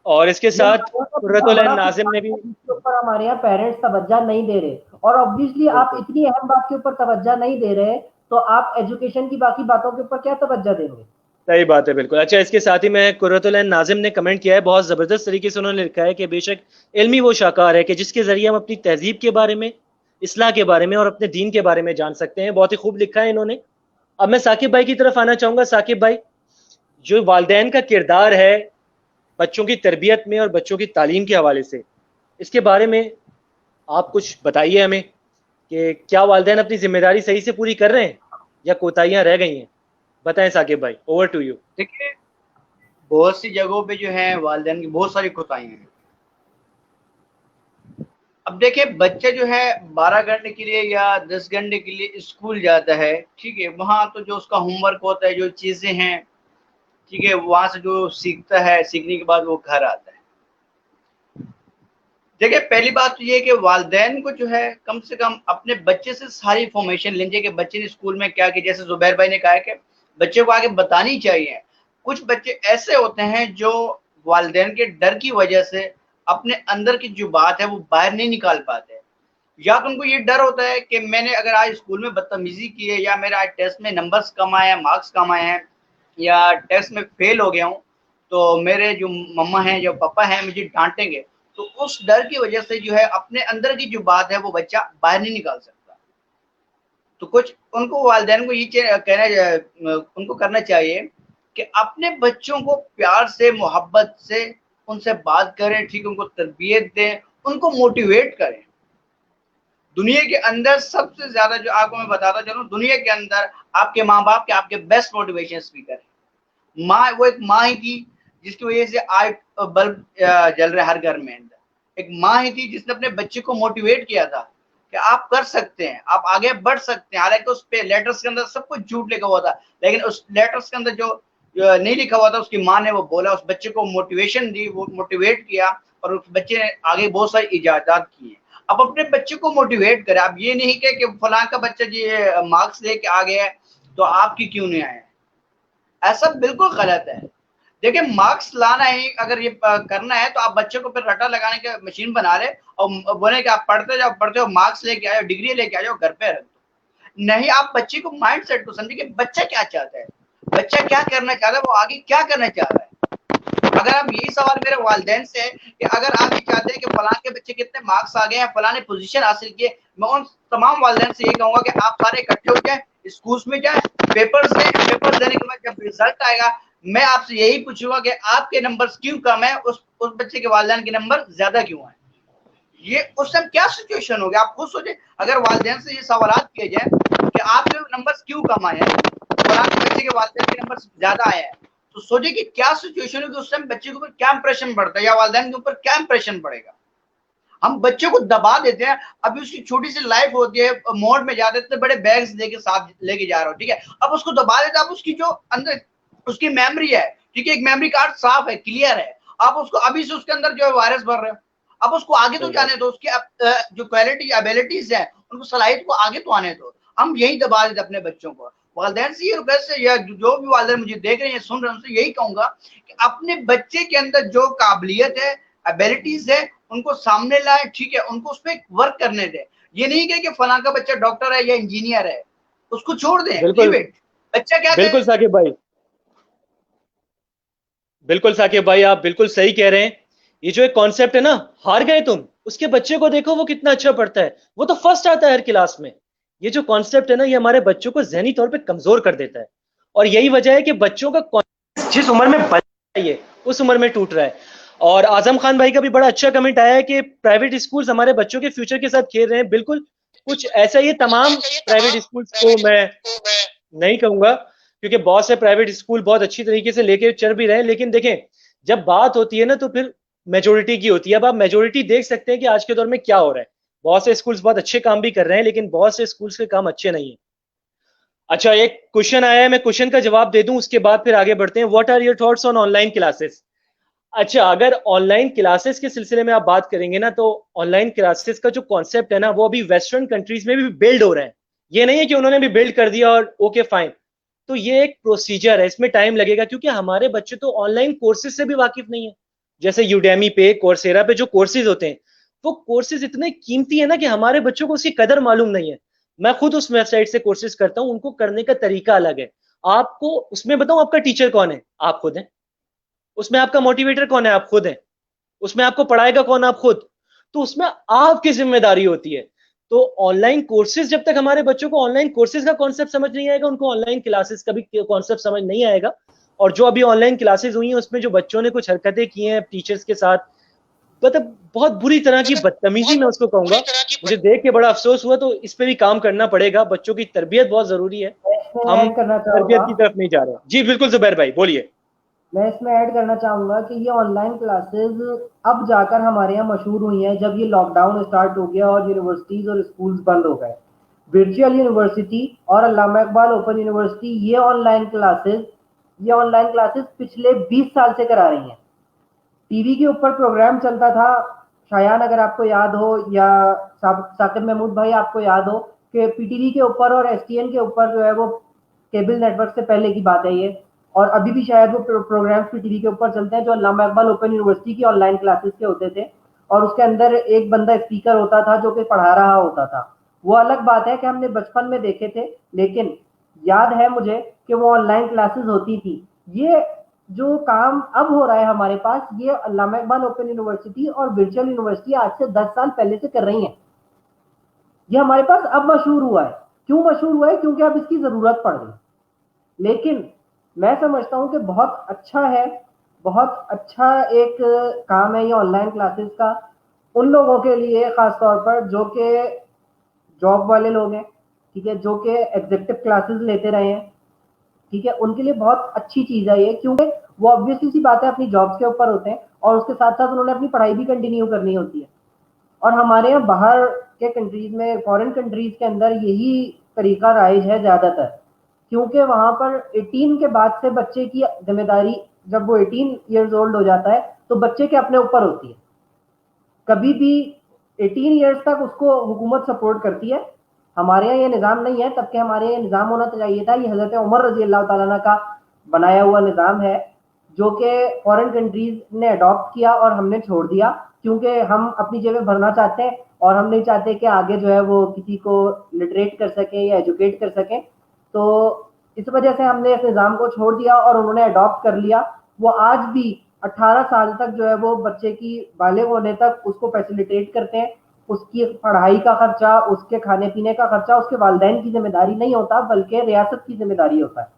Speaker 1: और इसके साथ कुर्रतुल ऐन नाज़िम ने भी
Speaker 2: ऊपर हमारे यहाँ पेरेंट्स तवज्जो नहीं दे रहे, और ऑब्वियसली आप इतनी अहम बात के ऊपर तवज्जो नहीं दे रहे तो आप एजुकेशन की बाकी बातों के ऊपर क्या तवज्जो देंगे।
Speaker 1: सही बात है, बिल्कुल। अच्छा, इसके साथ ही मैं कुर्रतुल ऐन नाज़िम ने कमेंट किया है, बहुत ज़बरदस्त तरीके से उन्होंने लिखा है कि बेशक इल्मी वो शाकार है कि जिसके ज़रिए हम अपनी तहज़ीब के बारे में, इस्लाह के बारे में और अपने दीन के बारे में जान सकते हैं। बहुत ही खूब लिखा है इन्होंने। अब मैं साकिब भाई की तरफ आना चाहूँगा। साकिब भाई, जो वालिदैन का किरदार है बच्चों की तरबियत में और बच्चों की तालीम के हवाले से, इसके बारे में आप कुछ बताइए हमें कि क्या वालिदैन अपनी ज़िम्मेदारी सही से पूरी कर रहे हैं या कोताहियाँ रह गई हैं? बताएं साकिब भाई, ओवर टू यू।
Speaker 3: देखिए, बहुत सी जगहों पे जो है वालिदैन की बहुत सारी कोताहियां हैं। अब देखिए, बच्चा जो है 12 घंटे के लिए या 10 घंटे के लिए स्कूल जाता है, ठीक है। वहां तो जो उसका होमवर्क होता है, जो चीजें हैं, ठीक है, वहां से जो सीखता है, सीखने के बाद वो घर आता है। देखिए, पहली बात तो ये है कि वालिदैन को जो है कम से कम अपने बच्चे से सारी इंफॉर्मेशन लेनी कि बच्चे ने स्कूल में क्या किया। जैसे जुबैर भाई ने कहा है कि बच्चे को आगे बतानी चाहिए। कुछ बच्चे ऐसे होते हैं जो वालिदैन के डर की वजह से अपने अंदर की जो बात है वो बाहर नहीं निकाल पाते। या तो उनको ये डर होता है कि मैंने अगर आज स्कूल में बदतमीजी की है, या मेरे आज टेस्ट में नंबर्स कम आए हैं, मार्क्स कम आए हैं, या टेस्ट में फेल हो गया हूँ, तो मेरे जो मम्मा हैं, जो पापा हैं, मुझे डांटेंगे। तो उस डर की वजह से जो है अपने अंदर की जो बात है वो बच्चा बाहर नहीं निकाल सकता। तो कुछ उनको वालिदैन को ये कहना, उनको करना चाहिए कि अपने बच्चों को प्यार से, मोहब्बत से उनसे बात करें, ठीक है, उनको तरबियत दें, उनको मोटिवेट करें। दुनिया के अंदर सबसे ज्यादा, जो आपको मैं बताता चलूं, दुनिया के अंदर आपके माँ बाप के आपके बेस्ट मोटिवेशन स्पीकर है। माँ, वो एक माँ ही थी जिसकी वजह से आज बल्ब जल रहा है हर घर में। एक माँ ही थी जिसने अपने बच्चे को मोटिवेट किया था कि आप कर सकते हैं, आप आगे बढ़ सकते हैं। हालांकि उस पे लेटर्स के अंदर सब कुछ झूठ लिखा हुआ था, लेकिन उस लेटर्स के अंदर जो नहीं लिखा हुआ था, उसकी माँ ने वो बोला, उस बच्चे को मोटिवेशन दी, वो मोटिवेट किया, और उस बच्चे ने आगे बहुत सारी इजादात की है। अब अपने बच्चे को मोटिवेट करें। आप ये नहीं कहे कि फलां का बच्चा जी मार्क्स लेके आ गया है तो आपकी क्यों नहीं आया। ऐसा बिल्कुल गलत है। देखिए, मार्क्स लाना ही अगर ये करना है तो आप बच्चे को फिर रटा लगाने की मशीन बना रहे और बोले कि आप पढ़ते हो, मार्क्स लेके आए, डिग्री लेके आ जाओ, घर पे रख दो। नहीं, आप बच्चे को माइंड सेट को समझिए कि बच्चा क्या चाहता है, बच्चा क्या करना चाहता है, वो आगे क्या करना चाह रहा है। अगर आप, यही सवाल मेरे वालिदैन से है कि अगर आप ये चाहते हैं कि फलां के बच्चे कितने मार्क्स आ गए हैं, फलां ने पोजीशन हासिल किए, मैं उन तमाम वालिदैन से ये कहूंगा कि आप सारे इकट्ठे हो जाए, स्कूल में जाए, पेपर्स दें। पेपर देने के बाद जब रिजल्ट आएगा, मैं आपसे यही पूछूंगा कि आपके नंबर्स क्यों कम है, उस बच्चे के वालिदैन के नंबर ज्यादा क्यों है। ये उस टाइम क्या सिचुएशन होगी, आप खुद सोचे। अगर वालिदैन से ये सवाल किए जाए कि आपके नंबर्स क्यों कम आए हैं और आपके बच्चे के वालिदैन के नंबर ज्यादा आए हैं, तो सोचिए कि क्या सिचुएशन होगी। उस टाइम बच्चे के ऊपर क्या इंप्रेशन पड़ता है, या वालिदैन के ऊपर क्या इंप्रेशन पड़ेगा। हम बच्चे को दबा देते हैं। अभी उसकी छोटी सी लाइफ होती है, मोड़ में जाते हैं, बड़े बैग्स लेके साथ लेके जा रहा हो, ठीक है, अब उसको दबा देते हैं। अब उसकी जो अंदर उसकी मेमोरी है, ठीक है, एक मेमोरी कार्ड साफ है, क्लियर है, आप उसको अभी से उसके अंदर जो है वायरस भर रहे हो। अब उसको आगे तो जाने दो, उसकी जो क्वालिटी एबिलिटीज है, उनको सलाहियत को आगे तो आने दो। हम यही दबा देते अपने बच्चों को। वालिदैन से ये रिक्वेस्ट है, या जो भी वालिदैन मुझे देख रहे हैं, सुन रहे हैं, उनसे यही कहूंगा कि अपने बच्चे के अंदर जो काबिलियत है, एबिलिटीज है, उनको सामने लाए, ठीक है, उनको उस पर वर्क करने दें। ये नहीं कहे कि फलां का बच्चा डॉक्टर है या इंजीनियर है, उसको छोड़ दें। बच्चा क्या
Speaker 1: बिल्कुल साकिब भाई, बिल्कुल साकिब भाई, आप बिल्कुल सही कह रहे हैं। ये जो एक कॉन्सेप्ट है ना, हार गए तुम, उसके बच्चे को देखो वो कितना अच्छा पढ़ता है, वो तो फर्स्ट आता है हर क्लास में। ये जो कॉन्सेप्ट है ना, ये हमारे बच्चों को जहनी तौर पे कमजोर कर देता है, और यही वजह है कि बच्चों का कॉन्फिडेंस जिस उम्र में बनना चाहिए उस उम्र में टूट रहा है। और आजम खान भाई का भी बड़ा अच्छा कमेंट आया है कि प्राइवेट स्कूल्स हमारे बच्चों के फ्यूचर के साथ खेल रहे हैं। बिल्कुल कुछ ऐसा ही तमाम प्राइवेट स्कूल्स को मैं नहीं कहूंगा, क्योंकि बहुत से प्राइवेट स्कूल बहुत अच्छी तरीके से लेके चल भी रहे हैं, लेकिन देखें, जब बात होती है ना तो फिर मेजोरिटी की होती है। अब आप मेजोरिटी देख सकते हैं कि आज के दौर में क्या हो रहा है। बहुत से स्कूल्स बहुत अच्छे काम भी कर रहे हैं, लेकिन बहुत से स्कूल्स के काम अच्छे नहीं है। अच्छा, एक क्वेश्चन आया है, मैं क्वेश्चन का जवाब दे दूं, उसके बाद फिर आगे बढ़ते हैं। What are your thoughts on online classes? अच्छा, अगर ऑनलाइन क्लासेस के सिलसिले में आप बात करेंगे ना, तो ऑनलाइन क्लासेस का जो कॉन्सेप्ट है ना, वो अभी वेस्टर्न कंट्रीज में भी बिल्ड हो रहा है। ये नहीं है कि उन्होंने भी बिल्ड कर दिया और ओके फाइन। तो ये एक प्रोसीजर है, इसमें टाइम लगेगा, क्योंकि हमारे बच्चे तो ऑनलाइन कोर्सेज से भी वाकिफ नहीं है। जैसे यूडेमी पे, कोर्सेरा पे जो कोर्सेज होते हैं, वो कोर्सेज इतने कीमती है ना कि हमारे बच्चों को उसकी कदर मालूम नहीं है। मैं खुद उस वेबसाइट से कोर्सेज करता हूं, उनको करने का तरीका अलग है। आपको उसमें बताऊं आपका टीचर कौन है? आप खुद हैं। उसमें आपका मोटिवेटर कौन है? आप खुद हैं। उसमें आपको पढ़ाएगा कौन? आप खुद। तो उसमें आपकी जिम्मेदारी होती है। तो ऑनलाइन कोर्सेज, जब तक हमारे बच्चों को ऑनलाइन कोर्सेज का कॉन्सेप्ट समझ नहीं आएगा, उनको ऑनलाइन क्लासेस का भी कॉन्सेप्ट समझ नहीं आएगा। और जो अभी ऑनलाइन क्लासेस हुई हैं उसमें जो बच्चों ने कुछ हरकतें की हैं टीचर्स के साथ, मतलब बहुत बुरी तरह की बदतमीजी मैं उसको कहूंगा। मुझे देख के बड़ा अफसोस हुआ। तो इस पे भी काम करना पड़ेगा। बच्चों की तरबियत बहुत जरूरी है।
Speaker 2: मैं इसमें
Speaker 1: हम
Speaker 2: ऐड करना
Speaker 1: तरबियत
Speaker 2: चाहूंगा
Speaker 1: की तरफ नहीं जा रहे। जी बिल्कुल जुबैर भाई बोलिए।
Speaker 2: मैं इसमें ऐड करना चाहूंगा कि ये ऑनलाइन क्लासेस अब जाकर हमारे यहाँ मशहूर हुई हैं, जब ये लॉकडाउन स्टार्ट हो गया और यूनिवर्सिटीज और स्कूल्स बंद हो गए। वर्चुअल यूनिवर्सिटी और अल्लामा इकबाल ओपन यूनिवर्सिटी ये ऑनलाइन क्लासेस पिछले 20 साल से करा रही हैं। टीवी के ऊपर प्रोग्राम चलता था, शायान अगर आपको याद हो, या साकिब महमूद भाई आपको याद हो, कि पीटीवी के ऊपर और एसटीएन के ऊपर जो है वो, केबल नेटवर्क से पहले की बात है ये, और अभी भी शायद वो प्रोग्राम पीटीवी के ऊपर चलते हैं, जो अल्लामा इकबाल ओपन यूनिवर्सिटी की ऑनलाइन क्लासेस के होते थे। और उसके अंदर एक बंदा स्पीकर होता था जो कि पढ़ा रहा होता था। वो अलग बात है कि हमने बचपन में देखे थे, लेकिन याद है मुझे कि वो ऑनलाइन क्लासेस होती थी। ये जो काम अब हो रहा है हमारे पास, ये अल्लामा इकबाल ओपन यूनिवर्सिटी और वर्चुअल यूनिवर्सिटी आज से 10 साल पहले से कर रही हैं। ये हमारे पास अब मशहूर हुआ है। क्यों मशहूर हुआ है? क्योंकि अब इसकी जरूरत पड़ गई। लेकिन मैं समझता हूं कि बहुत अच्छा है, बहुत अच्छा एक काम है ये ऑनलाइन क्लासेस का, उन लोगों के लिए खास तौर पर जो कि जॉब वाले लोग हैं, ठीक है, जो कि एग्जीक्यूटिव क्लासेस लेते रहे हैं, ठीक है, उनके लिए बहुत अच्छी चीज है ये, क्योंकि वो ऑब्वियसली सी बात है अपनी जॉब्स के ऊपर होते हैं और उसके साथ साथ उन्होंने अपनी पढ़ाई भी कंटिन्यू करनी होती है। और हमारे यहाँ बाहर के कंट्रीज में, फॉरेन कंट्रीज के अंदर यही तरीका राइज है ज्यादातर, क्योंकि वहां पर 18 के बाद से बच्चे की जिम्मेदारी, जब वो 18 ईयर्स ओल्ड हो जाता है तो बच्चे के अपने ऊपर होती है। कभी भी 18 ईयर्स तक उसको हुकूमत सपोर्ट करती है। हमारे यहाँ ये निज़ाम नहीं है, तब के हमारे यहाँ निज़ाम होना चाहिए था। ये हज़रत उमर रजी अल्लाह ताला अन्हु का बनाया हुआ निज़ाम है, जो कि फॉरेन कंट्रीज ने अडॉप्ट किया और हमने छोड़ दिया, क्योंकि हम अपनी जेबें भरना चाहते हैं और हम नहीं चाहते कि आगे जो है वो किसी को लिटरेट कर सकें या एजुकेट कर सकें। तो इस वजह से हमने इस निज़ाम को छोड़ दिया और उन्होंने अडॉप्ट कर लिया। वो आज भी 18 साल तक जो है वो बच्चे की बालिग होने तक उसको फैसिलिटेट करते हैं। उसकी पढ़ाई का खर्चा, उसके खाने पीने का खर्चा उसके वालिदैन की जिम्मेदारी नहीं होता, बल्कि रियासत की जिम्मेदारी होता है।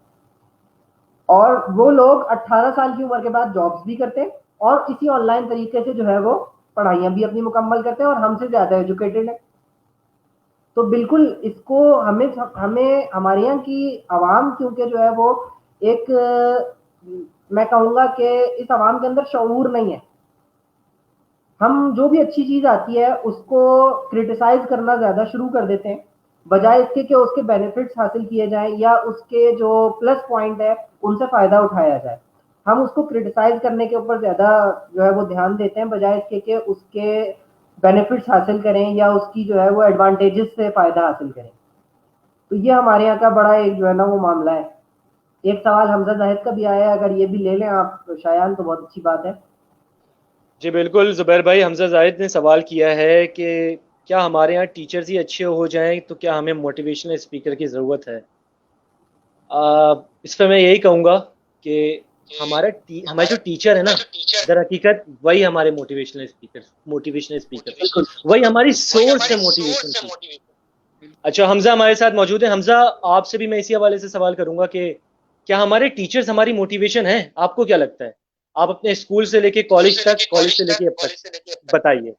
Speaker 2: और वो लोग 18 साल की उम्र के बाद जॉब्स भी करते हैं और इसी ऑनलाइन तरीके से जो है वो पढ़ाइयाँ भी अपनी मुकम्मल करते हैं और हमसे ज़्यादा एजुकेटेड है। तो बिल्कुल इसको हमें हमें हमारे यहाँ की आवाम, क्योंकि जो है वो एक, मैं कहूँगा कि इस आवाम के अंदर शऊर नहीं है। हम जो भी अच्छी चीज़ आती है उसको क्रिटिसाइज करना ज़्यादा शुरू कर देते हैं, बजाय इसके कि उसके बेनिफिट्स हासिल किए जाएं या उसके जो प्लस पॉइंट है उनसे फ़ायदा उठाया जाए। हम उसको क्रिटिसाइज करने के ऊपर ज़्यादा जो है वो ध्यान देते हैं, बजाय इसके कि उसके बेनिफिट्स हासिल करें या उसकी जो है वो एडवांटेजेस से फ़ायदा हासिल करें। तो ये हमारे यहाँ का बड़ा एक जो है ना वो मामला है। एक सवाल हमजा जाहिद का भी आया है, अगर ये भी ले लें आप शायान तो बहुत अच्छी बात है।
Speaker 1: जी बिल्कुल जुबैर भाई, हमजा जाहिद ने सवाल किया है कि क्या हमारे यहाँ टीचर्स ही अच्छे हो जाएं तो क्या हमें मोटिवेशनल स्पीकर की ज़रूरत है? इस पर मैं यही कहूँगा कि हमारे जो टीचर है ना, दर हकीकत वही हमारे मोटिवेशनल स्पीकर वही हमारी सोर्स है मोटिवेशन की। अच्छा, हमजा हमारे साथ मौजूद है। हमजा, आपसे भी मैं इसी हवाले से सवाल करूंगा कि क्या हमारे टीचर्स हमारी मोटिवेशन है? आपको क्या लगता है? आप अपने स्कूल से लेके कॉलेज तक, कॉलेज से लेके अब तक बताइए।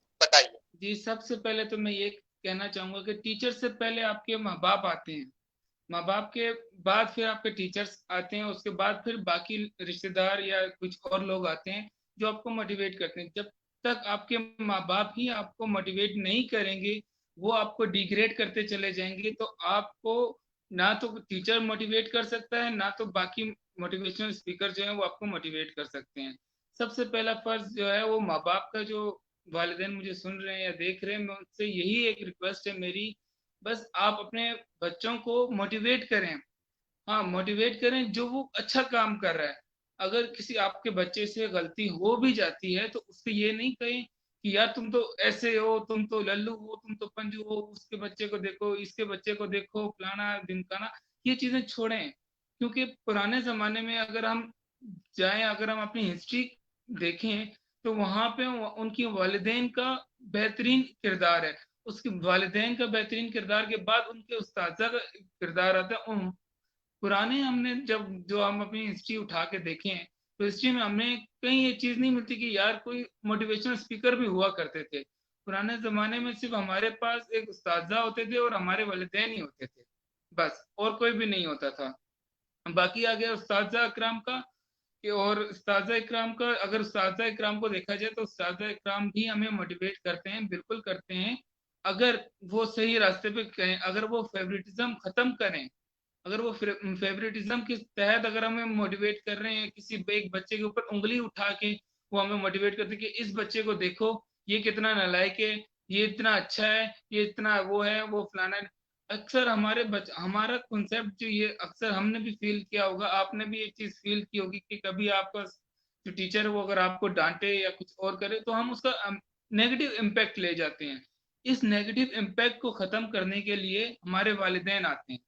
Speaker 4: जी, सबसे पहले तो मैं ये कहना चाहूंगा कि टीचर से पहले आपके माँ बाप आते हैं। माँ बाप के बाद फिर आपके टीचर्स आते हैं, उसके बाद फिर बाकी रिश्तेदार या कुछ और लोग आते हैं जो आपको मोटिवेट करते हैं। जब तक आपके माँ बाप ही आपको मोटिवेट नहीं करेंगे, वो आपको डिग्रेड करते चले जाएंगे, तो आपको ना तो टीचर मोटिवेट कर सकता है, ना तो बाकी मोटिवेशनल स्पीकर जो है वो आपको मोटिवेट कर सकते हैं। सबसे पहला फर्ज जो है वो माँ बाप का, जो वालिदैन मुझे सुन रहे हैं या देख रहे हैं, मैं उनसे यही एक रिक्वेस्ट है मेरी, बस आप अपने बच्चों को मोटिवेट करें। हाँ, मोटिवेट करें जो वो अच्छा काम कर रहा है। अगर किसी आपके बच्चे से गलती हो भी जाती है तो उससे ये नहीं कहें कि यार तुम तो ऐसे हो, तुम तो लल्लू हो, तुम तो पंजू हो, उसके बच्चे को देखो, इसके बच्चे को देखो, फलाना ढिमकाना। ये चीजें छोड़ें। क्योंकि पुराने ज़माने में अगर हम जाएँ, अगर हम अपनी हिस्ट्री देखें, तो वहाँ पे उनकी वालिदैन का बेहतरीन किरदार है। उसके वालिदैन का बेहतरीन किरदार के बाद उनके उस्ताज़ा का किरदार आता है। पुराने हमने जब जो हम अपनी हिस्ट्री उठा के देखें, तो हिस्ट्री में हमें कहीं ये चीज़ नहीं मिलती कि यार कोई मोटिवेशनल स्पीकर भी हुआ करते थे। पुराने ज़माने में सिर्फ़ हमारे पास एक उस्ताज़ा होते थे और हमारे वालिदैन ही होते थे, बस, और कोई भी नहीं होता था। बाकी आ गया उस्ताज़ा इकराम का, कि और उस्ताज़ा इकराम का, अगर उस्ताज़ा इकराम को देखा जाए तो उस्ताज़ा इकराम भी हमें मोटिवेट करते हैं, बिल्कुल करते हैं, अगर वो सही रास्ते पे कहें, अगर वो फेवरेटिज्म खत्म करें, अगर वो फेवरेटिज्म के तहत अगर हमें मोटिवेट कर रहे हैं, किसी एक बच्चे के ऊपर उंगली उठा के वो हमें मोटिवेट करते हैं कि इस बच्चे को देखो, ये कितना नालायक है, ये इतना अच्छा है, ये इतना वो है, वो फलाना है। अक्सर हमारा कॉन्सेप्ट जो ये अक्सर हमने भी फील किया होगा, आपने भी ये चीज फील की होगी कि कभी आपका जो टीचर है वो अगर आपको डांटे या कुछ और करे तो हम उसका नेगेटिव इम्पैक्ट ले जाते हैं। इस नेगेटिव इम्पैक्ट को खत्म करने के लिए हमारे वालिदैन आते हैं।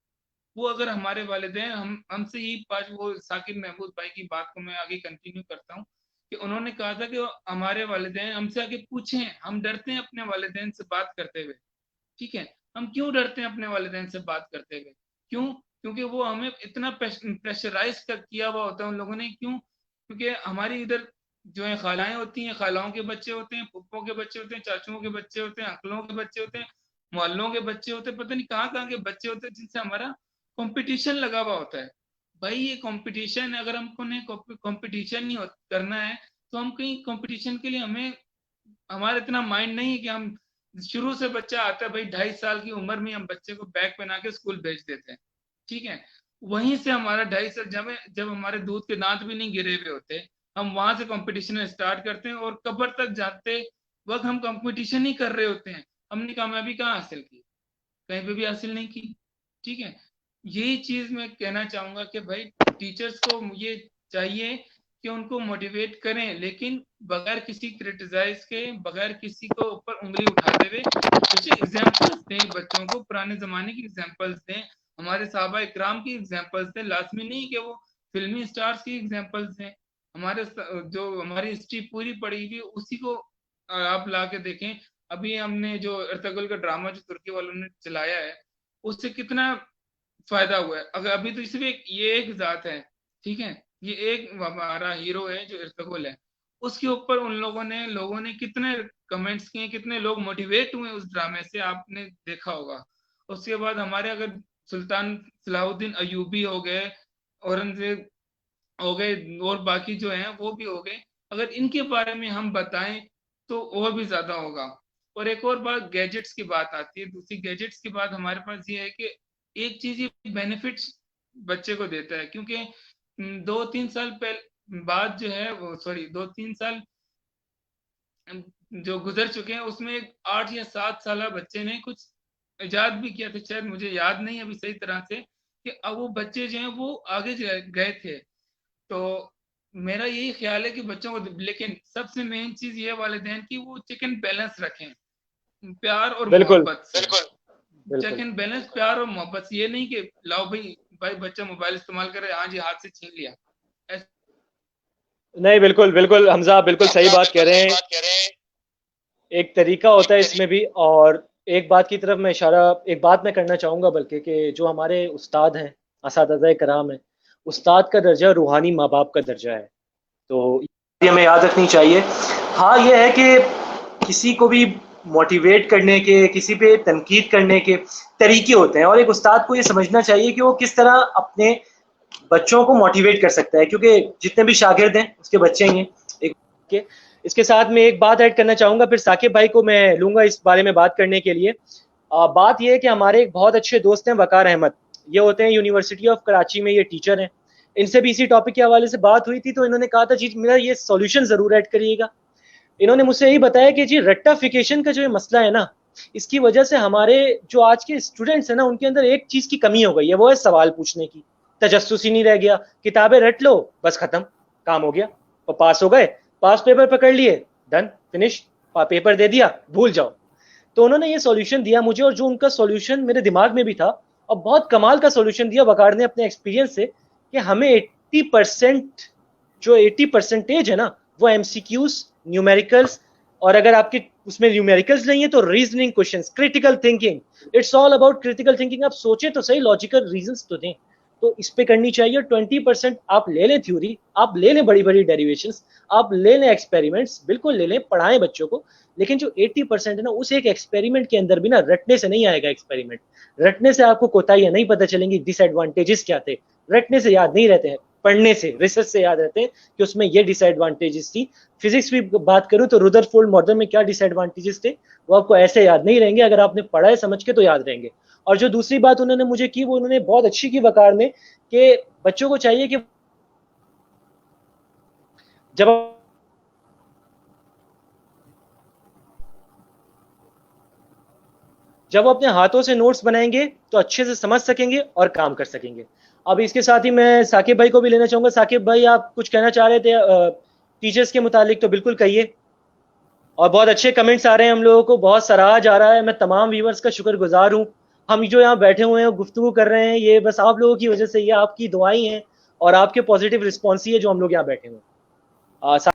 Speaker 4: वो अगर हमारे वालिदैन हमसे यही पाँच, वो साकिब महमूद भाई की बात को मैं आगे कंटिन्यू करता हूँ कि उन्होंने कहा था कि हमारे वालिदैन हमसे आके पूछें, हम डरते हैं अपने वालिदैन से बात करते हुए, ठीक है, हम क्यों डरते हैं अपने वालिदैन से बात करते हुए, क्यों? क्योंकि वो हमें इतना प्रेशराइज किया हुआ होता है उन लोगों ने, क्यों? क्योंकि हमारी इधर जो है खालाएं होती हैं, खालाओं के बच्चे होते हैं, फुप्पों के बच्चे होते हैं, चाचुओं के बच्चे होते हैं, अंकलों के बच्चे होते हैं, मोहल्लों के बच्चे होते हैं, पता नहीं कहाँ कहाँ के बच्चे होते हैं जिनसे हमारा कंपटीशन लगा हुआ होता है। भाई ये कंपटीशन है, अगर हमको ने कंपटीशन नहीं करना है तो हम कहीं कंपटीशन के लिए हमें, हमारा इतना माइंड नहीं है कि हम शुरू से बच्चा आता है भाई 2.5 साल की उम्र में हम बच्चे को बैग पहना के स्कूल भेज देते हैं, ठीक है, वहीं से हमारा 2.5 साल जब हमारे दूध के दांत भी नहीं गिरे हुए होते, हम वहां से कंपटीशन स्टार्ट करते हैं और कब्र तक जाते वक्त हम कंपटीशन ही कर रहे होते हैं। हमने कामयाबी कहाँ हासिल की? कहीं पे भी हासिल नहीं की, ठीक है। यही चीज मैं कहना चाहूंगा कि भाई टीचर्स को ये चाहिए कि उनको मोटिवेट करें, लेकिन बगैर किसी क्रिटिसाइज के, बगैर किसी को ऊपर उंगली उठाते हुए कुछ एग्जांपल्स दें बच्चों को, पुराने जमाने की एग्जांपल्स दें, हमारे साहबा इकराम की एग्जांपल्स दें। लाजमी नहीं कि वो फिल्मी स्टार्स की एग्जांपल्स दें, हमारे जो हमारी हिस्ट्री पूरी पड़ी हुई उसी को आप ला के देखें। अभी हमने जो अर्तुगरुल का ड्रामा जो तुर्की वालों ने चलाया है, उससे कितना फायदा हुआ है। अगर अभी तो सिर्फ ये एक जात है, ठीक है, ये एक हमारा हीरो है जो अर्तुगरुल है, उसके ऊपर उन लोगों ने कितने कमेंट्स किए, कितने लोग मोटिवेट हुए उस ड्रामे से, आपने देखा होगा। उसके बाद हमारे अगर सुल्तान सलाहुद्दीन अयूबी हो गए, औरंगजेब हो गए, और बाकी जो हैं वो भी हो गए, अगर इनके बारे में हम बताएं तो और भी ज्यादा होगा। और एक और बात गैजेट्स की बात आती है, दूसरी गैजेट्स की बात हमारे पास ये है कि एक चीज ये बेनिफिट्स बच्चे को देता है, क्योंकि 2-3 साल पहले बाद जो है वो, सॉरी, 2-3 साल जो गुजर चुके हैं उसमें 8 या 7 साल बच्चे ने कुछ इजाद भी किया था, शायद मुझे याद नहीं अभी सही तरह से, कि अब वो बच्चे जो हैं वो आगे गए थे। तो मेरा यही ख्याल है कि बच्चों को, लेकिन सबसे मेन चीज ये वालिदैन की वो चिकन बैलेंस रखें, प्यार और
Speaker 1: बिल्कुल
Speaker 4: मोहब्बत से।
Speaker 1: बिल्कुल
Speaker 4: चिकन बैलेंस, प्यार और मोहब्बत से, ये नहीं कि लाओ भाई भाई बच्चा मोबाइल इस्तेमाल करे, हाँ जी हाथ से छीन लिया।
Speaker 1: नहीं, बिल्कुल बिल्कुल हमजा, आप बिल्कुल सही बात कह रहे हैं। एक तरीका होता है इसमें भी, और एक बात की तरफ मैं इशारा, एक बात मैं करना चाहूँगा बल्कि, कि जो हमारे उस्ताद हैं, असातिज़ा कराम हैं, उस्ताद का दर्जा रूहानी माँ बाप का दर्जा है, तो ये हमें याद रखनी चाहिए। हाँ, ये है कि किसी को भी मोटिवेट करने के, किसी पे तनकीद करने के तरीके होते हैं, और एक उस्ताद को ये समझना चाहिए कि वो किस तरह अपने बच्चों को मोटिवेट कर सकता है, क्योंकि जितने भी शागिर्द हैं उसके बच्चे ही हैं एक के। इसके साथ में एक बात ऐड करना चाहूँगा, फिर साकिब भाई को मैं लूँगा इस बारे में बात करने के लिए। बात ये है कि हमारे एक बहुत अच्छे दोस्त हैं वकार अहमद, ये होते हैं यूनिवर्सिटी ऑफ कराची में, ये टीचर हैं। इनसे भी इसी टॉपिक के हवाले से बात हुई थी, तो इन्होंने कहा था जी मेरा ये सॉल्यूशन ज़रूर ऐड करिएगा। इन्होंने मुझसे यही बताया कि जी रट्टाफिकेशन का जो ये मसला है ना, इसकी वजह से हमारे जो आज के स्टूडेंट्स हैं ना, उनके अंदर एक चीज़ की कमी हो गई है, वो है सवाल पूछने की। तजस्सुस ही नहीं रह गया, किताबें रट लो बस खत्म, काम हो गया, और पास हो गए, पास पेपर पकड़ लिए, डन फिनिश, पेपर दे दिया, भूल जाओ। तो उन्होंने ये सॉल्यूशन दिया मुझे, और जो उनका सॉल्यूशन मेरे दिमाग में भी था, और बहुत कमाल का सॉल्यूशन दिया वकार ने अपने एक्सपीरियंस से, कि हमें 80% जो 80% है ना वो एमसीक्यूज, न्यूमेरिकल्स, और अगर आपके उसमें न्यूमेरिकल्स नहीं है तो reasoning questions, critical thinking, it's all about critical thinking. आप सोचें तो सही, लॉजिकल रीजंस तो दें, तो इस पे करनी चाहिए। 20% आप ले लें थ्योरी, आप ले लें बड़ी बड़ी डेरिवेशंस, आप ले लें एक्सपेरिमेंट्स, बिल्कुल ले लें, पढ़ाएं बच्चों को, लेकिन जो 80% है ना उस एक एक्सपेरिमेंट के अंदर भी ना रटने से नहीं आएगा। एक्सपेरिमेंट रटने से आपको कोताहियां नहीं पता चलेंगी, डिसएडवांटेजेस क्या थे, रटने से याद नहीं रहते हैं, पढ़ने से, रिसर्च से याद रहते हैं कि उसमें ये डिसएडवांटेजेस थी। फिजिक्स भी बात करूं तो रुदरफोर्ड मॉडल में क्या डिसएडवांटेजेस थे वो आपको ऐसे याद नहीं रहेंगे, अगर आपने पढ़ा है समझ के तो याद रहेंगे। और जो दूसरी बात उन्होंने मुझे की वो उन्होंने बहुत अच्छी की वकार में, कि बच्चों को चाहिए कि जब वो अपने हाथों से नोट्स बनाएंगे तो अच्छे से समझ सकेंगे और काम कर सकेंगे। अब इसके साथ ही मैं साकिब भाई को भी लेना चाहूंगा। साकिब भाई आप कुछ कहना चाह रहे थे टीचर्स के मुतालिक, तो बिल्कुल कहिए। और बहुत अच्छे कमेंट्स आ रहे हैं हम लोगों को, बहुत सराहा जा रहा है, मैं तमाम व्यूवर्स का शुक्रगुजार हूँ। हम जो यहाँ बैठे हुए हैं गुफ्तगू कर रहे हैं, ये बस आप लोगों की वजह से, ये आपकी दुआएं हैं और आपके पॉजिटिव रिस्पॉन्स ही है जो हम लोग यहाँ बैठे हुए हैं।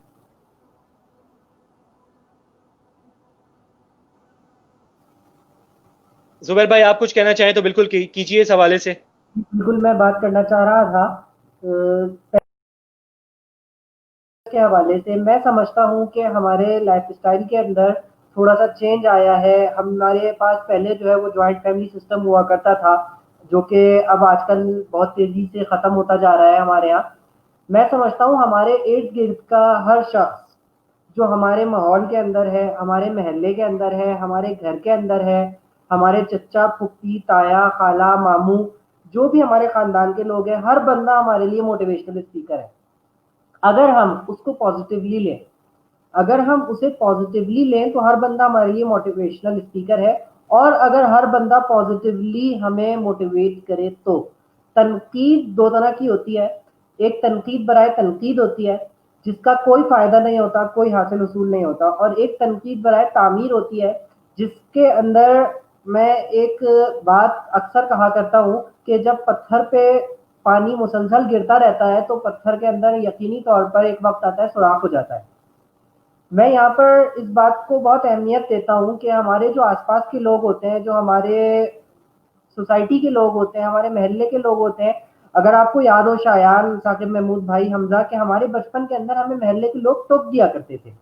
Speaker 1: जुबैर भाई आप कुछ कहना चाहें तो बिल्कुल कीजिए इस हवाले से।
Speaker 2: बिल्कुल, मैं बात करना चाह रहा था के हवाले से। मैं समझता हूँ कि हमारे लाइफस्टाइल के अंदर थोड़ा सा चेंज आया है। हमारे पास पहले जो है वो जॉइंट फैमिली सिस्टम हुआ करता था, जो कि अब आजकल बहुत तेजी से ख़त्म होता जा रहा है हमारे यहाँ। मैं समझता हूँ हमारे इर्द गिर्द का हर शख्स जो हमारे माहौल के अंदर है, हमारे महल्ले के अंदर है, हमारे घर के अंदर है, हमारे चचा, फुप्पी, ताया, खाला, मामू, जो भी हमारे खानदान के लोग हैं, हर बंदा हमारे लिए मोटिवेशनल स्पीकर है। अगर हम उसको पॉजिटिवली लें, अगर हम उसे पॉजिटिवली लें तो हर बंदा हमारे लिए मोटिवेशनल स्पीकर है। और अगर हर बंदा पॉजिटिवली हमें मोटिवेट करे तो तनकीद दो तरह की होती है। एक तनकीद बराए तनकीद होती है जिसका कोई फायदा नहीं होता, कोई हासिल उसूल नहीं होता, और एक तनकीद बराए तामीर होती है जिसके अंदर मैं एक बात अक्सर कहा करता हूँ कि जब पत्थर पे पानी मुसलसल गिरता रहता है तो पत्थर के अंदर यकीनी तौर पर एक वक्त आता है सुराख हो जाता है। मैं यहाँ पर इस बात को बहुत अहमियत देता हूँ कि हमारे जो आसपास के लोग होते हैं, जो हमारे सोसाइटी के लोग होते हैं, हमारे महल्ले के लोग होते हैं, अगर आपको याद हो शायान, साकिब महमूद भाई, हमजा, के हमारे बचपन के अंदर हमें महल्ले के लोग टोक दिया करते थे।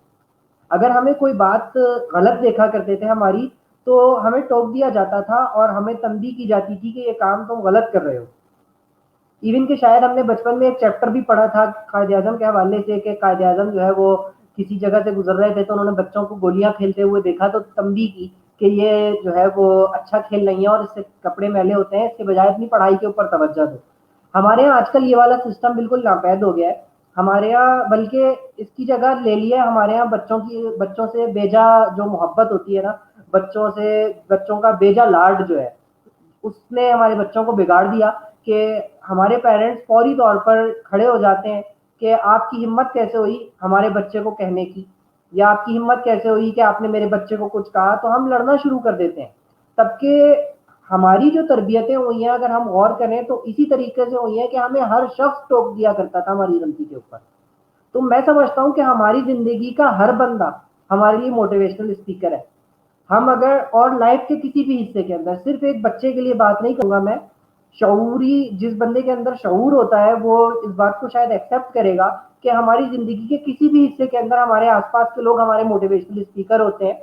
Speaker 2: अगर हमें कोई बात गलत देखा करते थे हमारी, तो हमें टोक दिया जाता था और हमें तंबीह की जाती थी कि ये काम तुम गलत कर रहे हो। इवन कि शायद हमने बचपन में एक चैप्टर भी पढ़ा था कायदे आजम के हवाले से कि कायदे आजम जो है वो किसी जगह से गुजर रहे थे तो उन्होंने बच्चों को गोलियां खेलते हुए देखा तो तंबीह की कि ये जो है वो अच्छा खेल नहीं है और इससे कपड़े मैले होते हैं, इसके बजाय अपनी पढ़ाई के ऊपर तवज्जो दो। हमारे यहाँ आजकल ये वाला सिस्टम बिल्कुल नापैद हो गया है हमारे यहाँ, बल्कि इसकी जगह ले लिया हमारे यहाँ बच्चों से बेजा जो मोहब्बत होती है ना, बच्चों का बेजा लाड जो है, उसने हमारे बच्चों को बिगाड़ दिया कि हमारे पेरेंट्स फौरी तौर पर खड़े हो जाते हैं कि आपकी हिम्मत कैसे हुई हमारे बच्चे को कहने की, या आपकी हिम्मत कैसे हुई कि आपने मेरे बच्चे को कुछ कहा, तो हम लड़ना शुरू कर देते हैं। तबकि हमारी जो तरबियतें हुई हैं अगर हम गौर करें तो इसी तरीके से हुई हैं कि हमें हर शख्स टोक दिया करता था हमारी गलती के ऊपर। तो मैं समझता हूँ कि हमारी ज़िंदगी का हर बंदा हमारे लिए मोटिवेशनल स्पीकर है। हम अगर और लाइफ के किसी भी हिस्से के अंदर, सिर्फ एक बच्चे के लिए बात नहीं करूँगा मैं, शऊरी जिस बंदे के अंदर शऊर होता है वो इस बात को शायद एक्सेप्ट करेगा कि हमारी ज़िंदगी के किसी भी हिस्से के अंदर हमारे आसपास के लोग हमारे मोटिवेशनल स्पीकर होते हैं,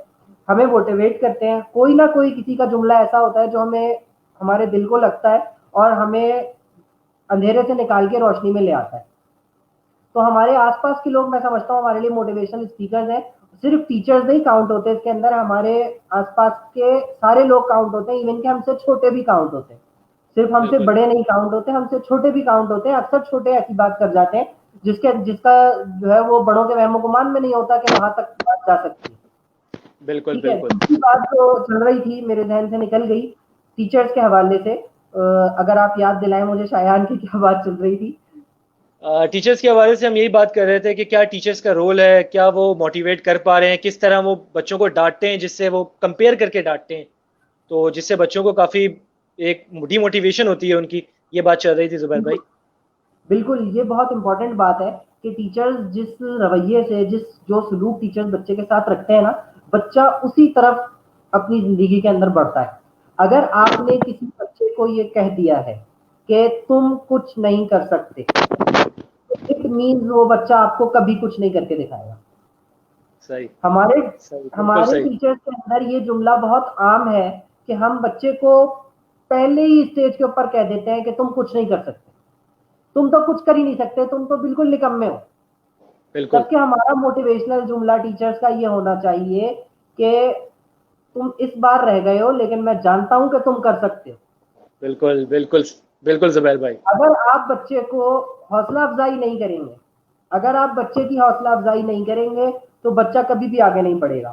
Speaker 2: हमें मोटिवेट करते हैं। कोई ना कोई किसी का जुमला ऐसा होता है जो हमें हमारे दिल को लगता है और हमें अंधेरे से निकाल के रोशनी में ले आता है। तो हमारे आसपास के लोग मैं समझता हूँ हमारे लिए मोटिवेशनल स्पीकर्स हैं। सिर्फ टीचर्स नहीं काउंट होते इसके अंदर, हमारे आसपास के सारे लोग काउंट होते हैं, इवन के हमसे छोटे भी काउंट होते हैं। सिर्फ हमसे बड़े नहीं काउंट होते, हमसे छोटे भी काउंट होते हैं। अक्सर छोटे ऐसी बात कर जाते हैं जिसका जो है वो बड़ों के वहमो गुमान में नहीं होता कि वहां तक बात जा सकती है।
Speaker 1: बिल्कुल
Speaker 2: ठीक है,
Speaker 1: बिल्कुल।
Speaker 2: दूसरी बात जो चल रही थी मेरे ज़हन से निकल गई टीचर्स के हवाले से। अगर आप याद दिलाएं मुझे शायान की क्या बात चल रही थी?
Speaker 1: टीचर्स के हवाले से हम यही बात कर रहे थे कि क्या टीचर्स का रोल है, क्या वो मोटिवेट कर पा रहे हैं, किस तरह वो बच्चों को डांटते हैं जिससे वो कंपेयर करके डांटते हैं, तो जिससे बच्चों को काफ़ी एक डिमोटिवेशन होती है उनकी, ये बात चल रही थी जुबैर भाई।
Speaker 2: बिल्कुल, ये बहुत इम्पोर्टेंट बात है कि टीचर्स जिस रवैये से, जो सलूक टीचर्स बच्चे के साथ रखते हैं ना, बच्चा उसी तरफ अपनी ज़िंदगी के अंदर बढ़ता है। अगर आपने किसी बच्चे को ये कह दिया है कि तुम कुछ नहीं कर सकते, तो इट मीन्स वो बच्चा आपको कभी कुछ नहीं करके दिखाएगा।
Speaker 1: सही
Speaker 2: हमारे
Speaker 1: सही, बिल्कुल
Speaker 2: हमारे
Speaker 1: सही।
Speaker 2: टीचर्स के अंदर ये जुमला बहुत आम है कि हम बच्चे को पहले ही स्टेज के ऊपर कह देते हैं कि तुम कुछ नहीं कर सकते, तुम तो कुछ कर ही नहीं सकते, तुम तो बिल्कुल निकम्मे हो।
Speaker 1: बिल्कुल
Speaker 2: जबकि हमारा मोटिवेशनल जुमला टीचर्स का ये होना चाहिए कि तुम इस बार रह गए हो, लेकिन मैं जानता हूं कि तुम कर सकते हो।
Speaker 1: बिल्कुल बिल्कुल बिल्कुल जुबैर भाई।
Speaker 2: अगर आप बच्चे को हौसला अफजाई नहीं करेंगे, अगर आप बच्चे की हौसला अफजाई नहीं करेंगे, तो बच्चा कभी भी आगे नहीं बढ़ेगा।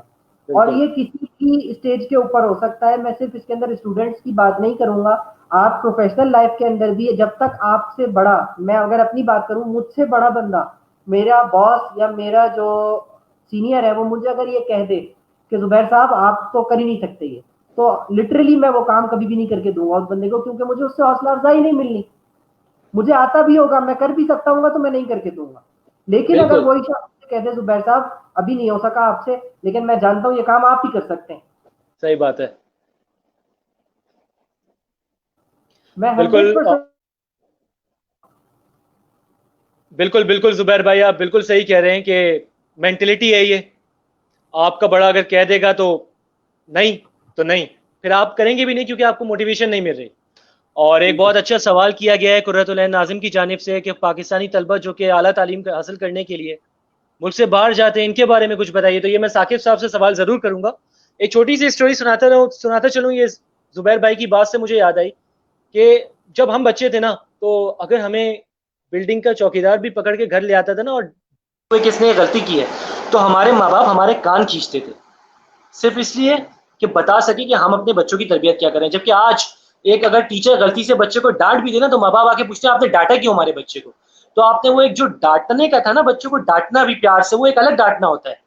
Speaker 2: और
Speaker 1: बिल्कुल
Speaker 2: ये किसी भी स्टेज के ऊपर हो सकता है, मैं सिर्फ इसके अंदर स्टूडेंट्स की बात नहीं करूंगा, आप प्रोफेशनल लाइफ के अंदर भी, जब तक आपसे बड़ा, मैं अगर अपनी बात करूं, मुझसे बड़ा बंदा, मेरा बॉस या मेरा जो सीनियर है, वो मुझे अगर ये कह दे कि जुबैर साहब आप तो कर ही नहीं सकते ये, तो लिटरली मैं वो काम कभी भी नहीं करके दूंगा उस बंदे को, क्योंकि मुझे उससे हौसला अफजाई नहीं मिलनी। मुझे आता भी होगा, मैं कर भी सकता हूँ, तो मैं नहीं करके दूंगा। लेकिन अगर
Speaker 1: बिल्कुल
Speaker 2: वही शख्स कह दे जुबैर साहब अभी नहीं हो सका आपसे, लेकिन मैं जानता हूँ ये काम आप ही कर सकते हैं,
Speaker 1: सही बात है।
Speaker 2: मैं
Speaker 1: बिल्कुल
Speaker 2: 100%।
Speaker 1: बिल्कुल बिल्कुल जुबैर भाई, आप बिल्कुल सही कह रहे हैं कि मेंटेलिटी है ये। आपका बड़ा अगर कह देगा तो नहीं, तो नहीं, फिर आप करेंगे भी नहीं, क्योंकि आपको मोटिवेशन नहीं मिल रही। और एक बहुत अच्छा सवाल किया गया है कुर्रतुल ऐन नाज़िम की जानिब से कि पाकिस्तानी तलबा जो कि आला तालीम हासिल करने के लिए मुल्क से बाहर जाते हैं, इनके बारे में कुछ बताइए। तो ये मैं साकिब साहब से सवाल ज़रूर करूंगा। एक छोटी सी स्टोरी सुनाता चलूँ। ये जुबैर भाई की बात से मुझे याद आई कि जब हम बच्चे थे ना, तो अगर हमें बिल्डिंग का चौकीदार भी पकड़ के घर ले आता था ना, और कोई किसने गलती की है, तो हमारे माँ बाप हमारे कान खींचते थे, सिर्फ इसलिए कि बता सके कि हम अपने बच्चों की तरबियत क्या करें। जबकि आज एक अगर टीचर गलती से बच्चे को डांट भी दे ना, तो माँ बाप आके पूछते हैं आपने डांटा क्यों हमारे बच्चे को। तो आपने वो एक जो डांटने का था ना, बच्चों को डांटना भी प्यार से, वो एक अलग डांटना होता है,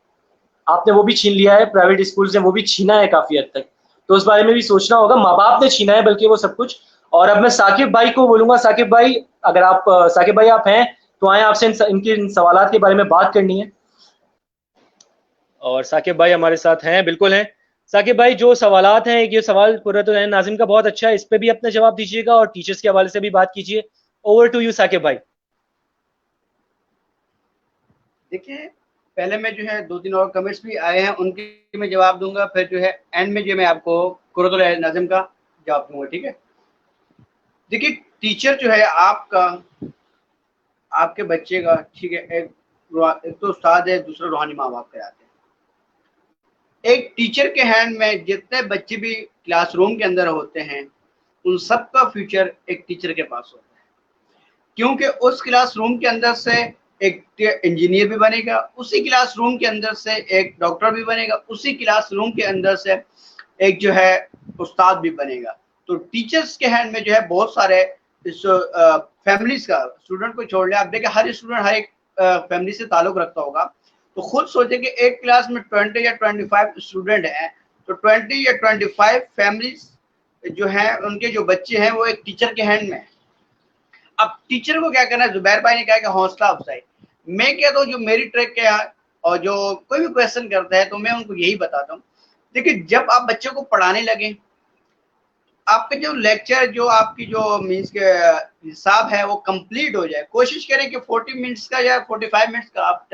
Speaker 1: आपने वो भी छीन लिया है। प्राइवेट स्कूल से वो भी छीना है काफी हद तक। तो उस बारे में भी सोचना होगा, माँ बाप ने छीना है बल्कि वो सब कुछ। और अब मैं साकिब भाई को बोलूंगा, साकिब भाई अगर आप साकिब भाई आप हैं तो आए, आपसे इनके इन सवालात के बारे में बात करनी है। और साकिब भाई हमारे साथ हैं, बिल्कुल हैं। साकिब भाई, जो सवालात हैं, ये सवाल कुर्रतुल ऐन नाज़िम का बहुत अच्छा है, इस पे भी अपना जवाब दीजिएगा और टीचर्स के हवाले से भी बात कीजिए। ओवर टू यू साकिब भाई।
Speaker 3: देखिए, पहले में जो है 2-3 और कमेंट्स भी आए हैं, उनके मैं जवाब दूंगा, फिर जो है एंड में जो मैं आपको कुर्रतुल ऐन नाज़िम का जवाब दूंगा, ठीक है। देखिए, टीचर जो है आपका, आपके बच्चे का, ठीक है, एक तो उस्ताद है, दूसरा रूहानी माँ बाप कहलाते हैं। एक टीचर के हैंड में जितने बच्चे भी क्लासरूम के अंदर होते हैं, उन सबका फ्यूचर एक टीचर के पास होता है, क्योंकि उस क्लासरूम के अंदर से एक इंजीनियर भी बनेगा, उसी क्लासरूम के अंदर से एक डॉक्टर भी बनेगा, उसी क्लासरूम के अंदर से एक जो है उस्ताद भी बनेगा। तो टीचर्स के हैंड में जो है बहुत सारे इस फैमिलीज का, स्टूडेंट को छोड़ ले, आप देखिए हर स्टूडेंट हर एक फैमिली से ताल्लुक रखता होगा। तो खुद सोचे कि एक क्लास में 20 या 25 स्टूडेंट हैं, तो 20 या 25 फैमिलीज जो है, उनके जो बच्चे हैं वो एक टीचर के हैंड में है। अब टीचर को क्या करना है, जुबैर भाई ने कहा कि हौसला अफजाई। मैं कहता हूँ जो मेरी ट्रिक क्या है, और जो कोई भी क्वेश्चन करता है तो मैं उनको यही बताता हूँ। देखिए, जब आप बच्चों को पढ़ाने लगे, आपके जो लेक्चर, जो आपकी जो मीन्स के हिसाब है वो कंप्लीट हो जाए। कोशिश करें कि 40 मिनट्स का या 45 मिनट्स का आप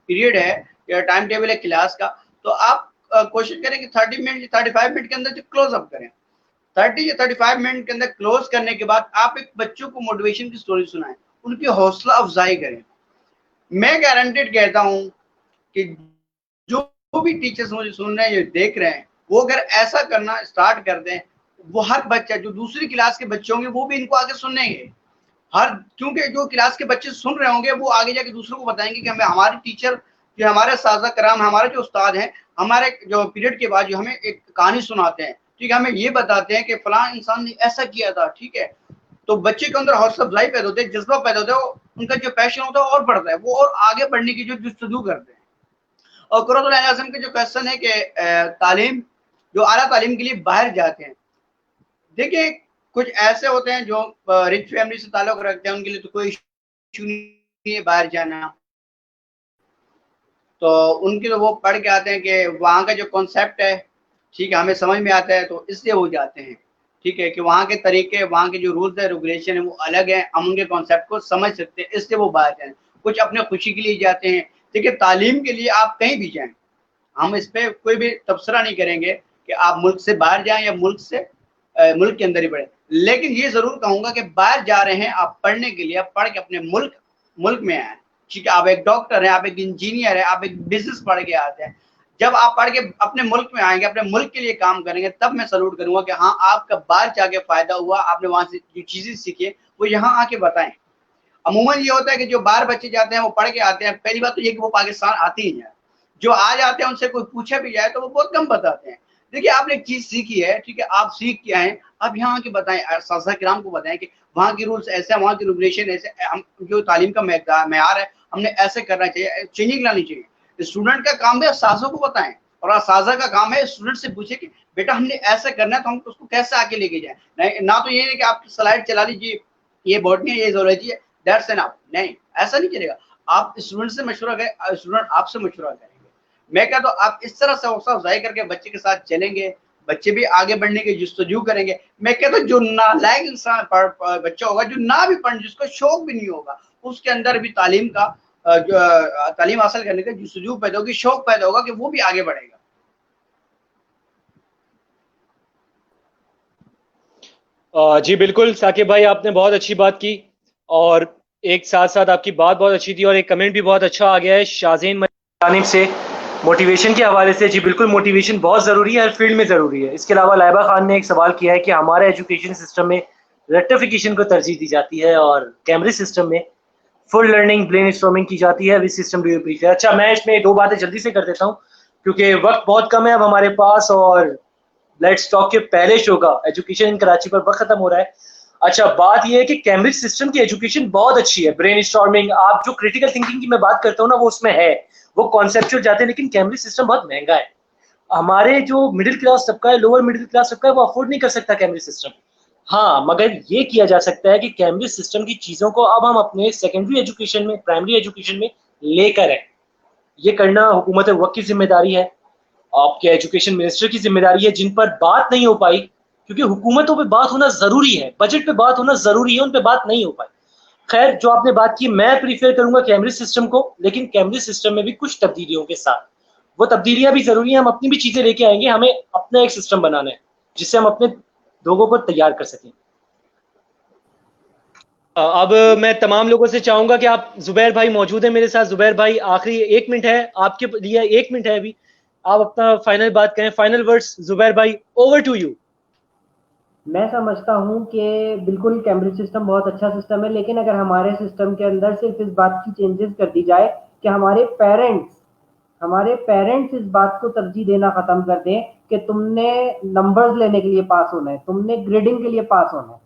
Speaker 3: पीरियड है या टाइम टेबल है क्लास का, तो आप कोशिश करें कि 30 मिनट 35 मिनट के अंदर जो क्लोज अप करें। 30 या 35 मिनट के अंदर क्लोज करने के बाद आप एक बच्चों को मोटिवेशन की स्टोरी सुनाएं, उनकी हौसला अफजाई करें। मैं गारंटेड कहता हूं कि जो भी टीचर्स मुझे सुन रहे हैं, जो देख रहे हैं, वो अगर ऐसा करना स्टार्ट कर दें, वो हर बच्चा, जो दूसरी क्लास के बच्चे होंगे वो भी इनको आगे सुनेंगे। क्योंकि जो क्लास के बच्चे सुन रहे होंगे वो आगे जाके दूसरों को बताएंगे कि हमें हमारे टीचर, जो हमारे साजा कराम, हमारे जो उस्ताद हैं, हमारे जो पीरियड के बाद जो हमें एक कहानी सुनाते हैं, ठीक है, हमें ये बताते हैं कि फलां इंसान ने ऐसा किया था, ठीक है। तो बच्चे के अंदर हौसला अफजाई पैदा होते है, जज्बा पैदा होता है, उनका जो पैशन होता है और बढ़ता है, वो और आगे बढ़ने की जो जस्तजू करते हैं। और कुर्रतुल ऐन नाज़िम के जो क्वेश्चन है कि तालीम, जो आला तालीम के लिए बाहर जाते हैं, देखिए कुछ ऐसे होते हैं जो रिच फैमिली से ताल्लुक रखते हैं, उनके लिए तो कोई इशू नहीं है बाहर जाना, तो उनके तो वो पढ़ के आते हैं कि वहाँ का जो कॉन्सेप्ट है, ठीक है, हमें समझ में आता है, तो इसलिए वो जाते हैं, ठीक है, कि वहाँ के तरीके, वहाँ के जो रूल्स है रेगुलेशन है वो अलग है, हम उनके कॉन्सेप्ट को समझ सकते हैं, इसलिए वो बाहर जाए। कुछ अपने खुशी के लिए जाते हैं, ठीक है, तालीम के लिए आप कहीं भी जाएं, हम इस पे कोई भी तबसरा नहीं करेंगे कि आप मुल्क से बाहर जाएं या मुल्क के अंदर ही पढ़ें, लेकिन ये जरूर कहूंगा कि बाहर जा रहे हैं आप पढ़ने के लिए, पढ़ के अपने मुल्क में आए, ठीक है, आप एक डॉक्टर हैं, आप एक इंजीनियर हैं, आप एक बिजनेस पढ़ के आते हैं, जब आप पढ़ के अपने मुल्क में आएंगे, अपने मुल्क के लिए काम करेंगे, तब मैं सल्यूट करूंगा कि हाँ आपका बाहर जाके फायदा हुआ, आपने वहां से जो चीजें सीखी वो यहाँ आके बताएं। अमूमन ये होता है कि जो बाहर बच्चे जाते हैं वो पढ़ के आते हैं, पहली बात तो ये कि वो पाकिस्तान आते ही नहीं, जो आ जाते हैं उनसे कोई पूछा भी जाए तो वो बहुत कम बताते हैं। देखिए आपने एक चीज सीखी है, ठीक है, आप सीख के आए, आप यहाँ के बताएं, सासा किराम को बताएं कि वहाँ के रूल्स ऐसे हैं, वहाँ की रेगुलेशन ऐसे, हम जो तालीम का मैयार है हमने ऐसे करना चाहिए, चेंजिंग लानी चाहिए। स्टूडेंट का काम है सासों को बताएं, और साजा का काम है स्टूडेंट से पूछे कि बेटा हमने ऐसा करना है तो हम उसको कैसे आके लेके जाए, नहीं ना तो ये नहीं कि आप स्लाइड चला लीजिए, ये बॉटनी है, ये जोलॉजी है, दैट्स एनफ, नहीं ऐसा नहीं चलेगा। आप स्टूडेंट से मशवरा करें, स्टूडेंट आपसे मशवरा करेंगे। मैं कहता हूँ आप इस तरह से हौसला अफजाई करके बच्चे के साथ चलेंगे, बच्चे भी आगे बढ़ने की जुस्तजू करेंगे। मैं कहता हूँ जो नालायक इंसान बच्चा होगा, जो ना भी पढ़, जिसको शौक भी नहीं होगा, उसके अंदर भी तालीम का तालीम हासिल करने का जुस्तजू पैदा होगी, शौक पैदा होगा कि वो भी आगे बढ़ेगा।
Speaker 1: जी बिल्कुल साकिब भाई, आपने बहुत अच्छी बात की, और एक साथ साथ आपकी बात बहुत अच्छी थी, और एक कमेंट भी बहुत अच्छा आ गया है शाज़ेन जानिब से मोटिवेशन के हवाले से। जी बिल्कुल, मोटिवेशन बहुत ज़रूरी है, हर फील्ड में ज़रूरी है। इसके अलावा लाइबा खान ने एक सवाल किया है कि हमारे एजुकेशन सिस्टम में रेक्टिफिकेशन को तरजीह दी जाती है और कैम्ब्रिज सिस्टम में फुल लर्निंग ब्रेन स्टॉर्मिंग की जाती है। Which system do you prefer? अच्छा, मैं इसमें दो बातें जल्दी से कर देता हूँ क्योंकि वक्त बहुत कम है अब हमारे पास, और लेट्स टॉक के पहले शो का एजुकेशन इन कराची पर वक्त खत्म हो रहा है। अच्छा, बात यह है कि कैम्ब्रिज सिस्टम की एजुकेशन बहुत अच्छी है, ब्रेन स्टॉर्मिंग, आप जो क्रिटिकल थिंकिंग की मैं बात करता हूँ ना, वो उसमें है, वो कॉन्सेप्चुअल जाते हैं, लेकिन कैम्ब्रिज सिस्टम बहुत महंगा है। हमारे जो मिडिल क्लास तबका है, लोअर मिडिल क्लास तबका है, वो अफोर्ड नहीं कर सकता कैम्ब्रिज सिस्टम। हाँ, मगर ये किया जा सकता है कि कैम्ब्रिज सिस्टम की चीजों को अब हम अपने सेकेंडरी एजुकेशन में, प्राइमरी एजुकेशन में लेकर आए। ये करना हुकूमत वक्त की जिम्मेदारी है, आपके एजुकेशन मिनिस्टर की जिम्मेदारी है, जिन पर बात नहीं हो पाई, क्योंकि हुकूमतों पे बात होना जरूरी है, बजट पे बात होना जरूरी है, उन पे बात नहीं हो पाई। खैर, जो आपने बात की, मैं प्रीफर करूंगा कैम्ब्रिज सिस्टम को, लेकिन कैम्ब्रिज सिस्टम में भी कुछ तब्दीलियों के साथ। वो तब्दीलियां भी जरूरी है, हम अपनी भी चीजें लेके आएंगे, हमें अपना एक सिस्टम बनाना है जिससे हम अपने लोगों को तैयार कर सकें। अब मैं तमाम लोगों से चाहूंगा कि आप, जुबैर भाई मौजूद है मेरे साथ। जुबैर भाई, आखिरी 1 मिनट है आपके लिए, 1 मिनट है अभी, आप अपना फाइनल बात करें, फाइनल वर्ड्स। जुबैर भाई, ओवर टू यू।
Speaker 2: मैं समझता हूँ कि बिल्कुल कैम्ब्रिज सिस्टम बहुत अच्छा सिस्टम है, लेकिन अगर हमारे सिस्टम के अंदर सिर्फ इस बात की चेंजेस कर दी जाए कि हमारे पेरेंट्स इस बात को तरजीह देना खत्म कर दें कि तुमने नंबर्स लेने के लिए पास होना है, तुमने ग्रेडिंग के लिए पास होना है।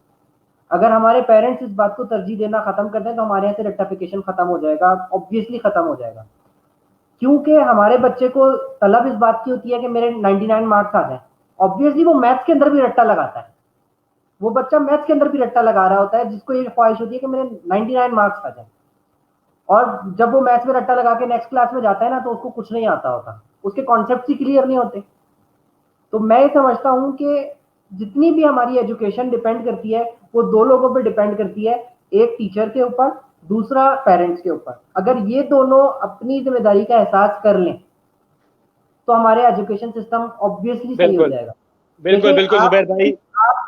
Speaker 2: अगर हमारे पेरेंट्स इस बात को तरजीह देना खत्म कर दें तो हमारे यहाँ से रेक्टिफिकेशन खत्म हो जाएगा, ऑब्वियसली खत्म हो जाएगा। क्योंकि हमारे बच्चे को तलब इस बात की होती है कि मेरे 99 मार्क्स आ जाए, ऑब्वियसली वो मैथ्स के अंदर भी रट्टा लगाता है, वो बच्चा मैथ्स के अंदर भी रट्टा लगा रहा होता है, जिसको ये ख्वाहिश होती है कि मेरे 99 मार्क्स आ जाए। और जब वो मैथ्स में रट्टा लगा के नेक्स्ट क्लास में जाता है ना, तो उसको कुछ नहीं आता होता, उसके कॉन्सेप्ट ही क्लियर नहीं होते। तो मैं ये समझता हूँ कि जितनी भी हमारी एजुकेशन डिपेंड करती है, वो दो लोगों पर डिपेंड करती है, एक टीचर के ऊपर, दूसरा पेरेंट्स के ऊपर। अगर ये दोनों अपनी जिम्मेदारी का एहसास कर लें तो हमारे एजुकेशन सिस्टम ऑब्वियसली सही हो
Speaker 1: बिल्कुल
Speaker 2: जाएगा।
Speaker 1: बिल्कुल बिल्कुल जुबैर भाई।
Speaker 2: आप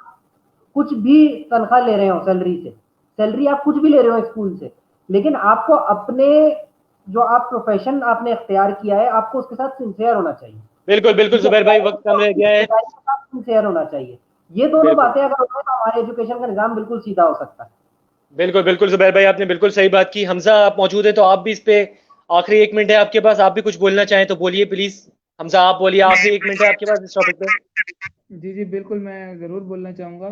Speaker 2: कुछ भी तनख्वाह ले रहे हो, सैलरी आप कुछ भी ले रहे हो स्कूल से, लेकिन आपको अपने जो आप प्रोफेशन आपने इख्तियार किया है, आपको उसके साथ सिंसियर होना चाहिए।
Speaker 1: बिल्कुल बिल्कुल जुबैर भाई, वक्त कम रह गया है।
Speaker 2: सिंसियर होना चाहिए। ये दोनों
Speaker 1: बिल्कुल
Speaker 2: बातें अगर हो तो हमारे एजुकेशन का निजाम बिल्कुल सीधा हो सकता है।
Speaker 1: बिल्कुल बिल्कुल जुबैर भाई, आपने बिल्कुल सही बात की। हमजा, आप मौजूद हैं तो आप भी इस पे, आखिरी 1 मिनट है आपके पास, आप भी कुछ बोलना चाहें तो बोलिए प्लीज। हमजा, आप बोलिए, आखिरी 1 मिनट है आपके पास इस टॉपिक पे।
Speaker 4: जी जी बिल्कुल, मैं ज़रूर बोलना चाहूँगा।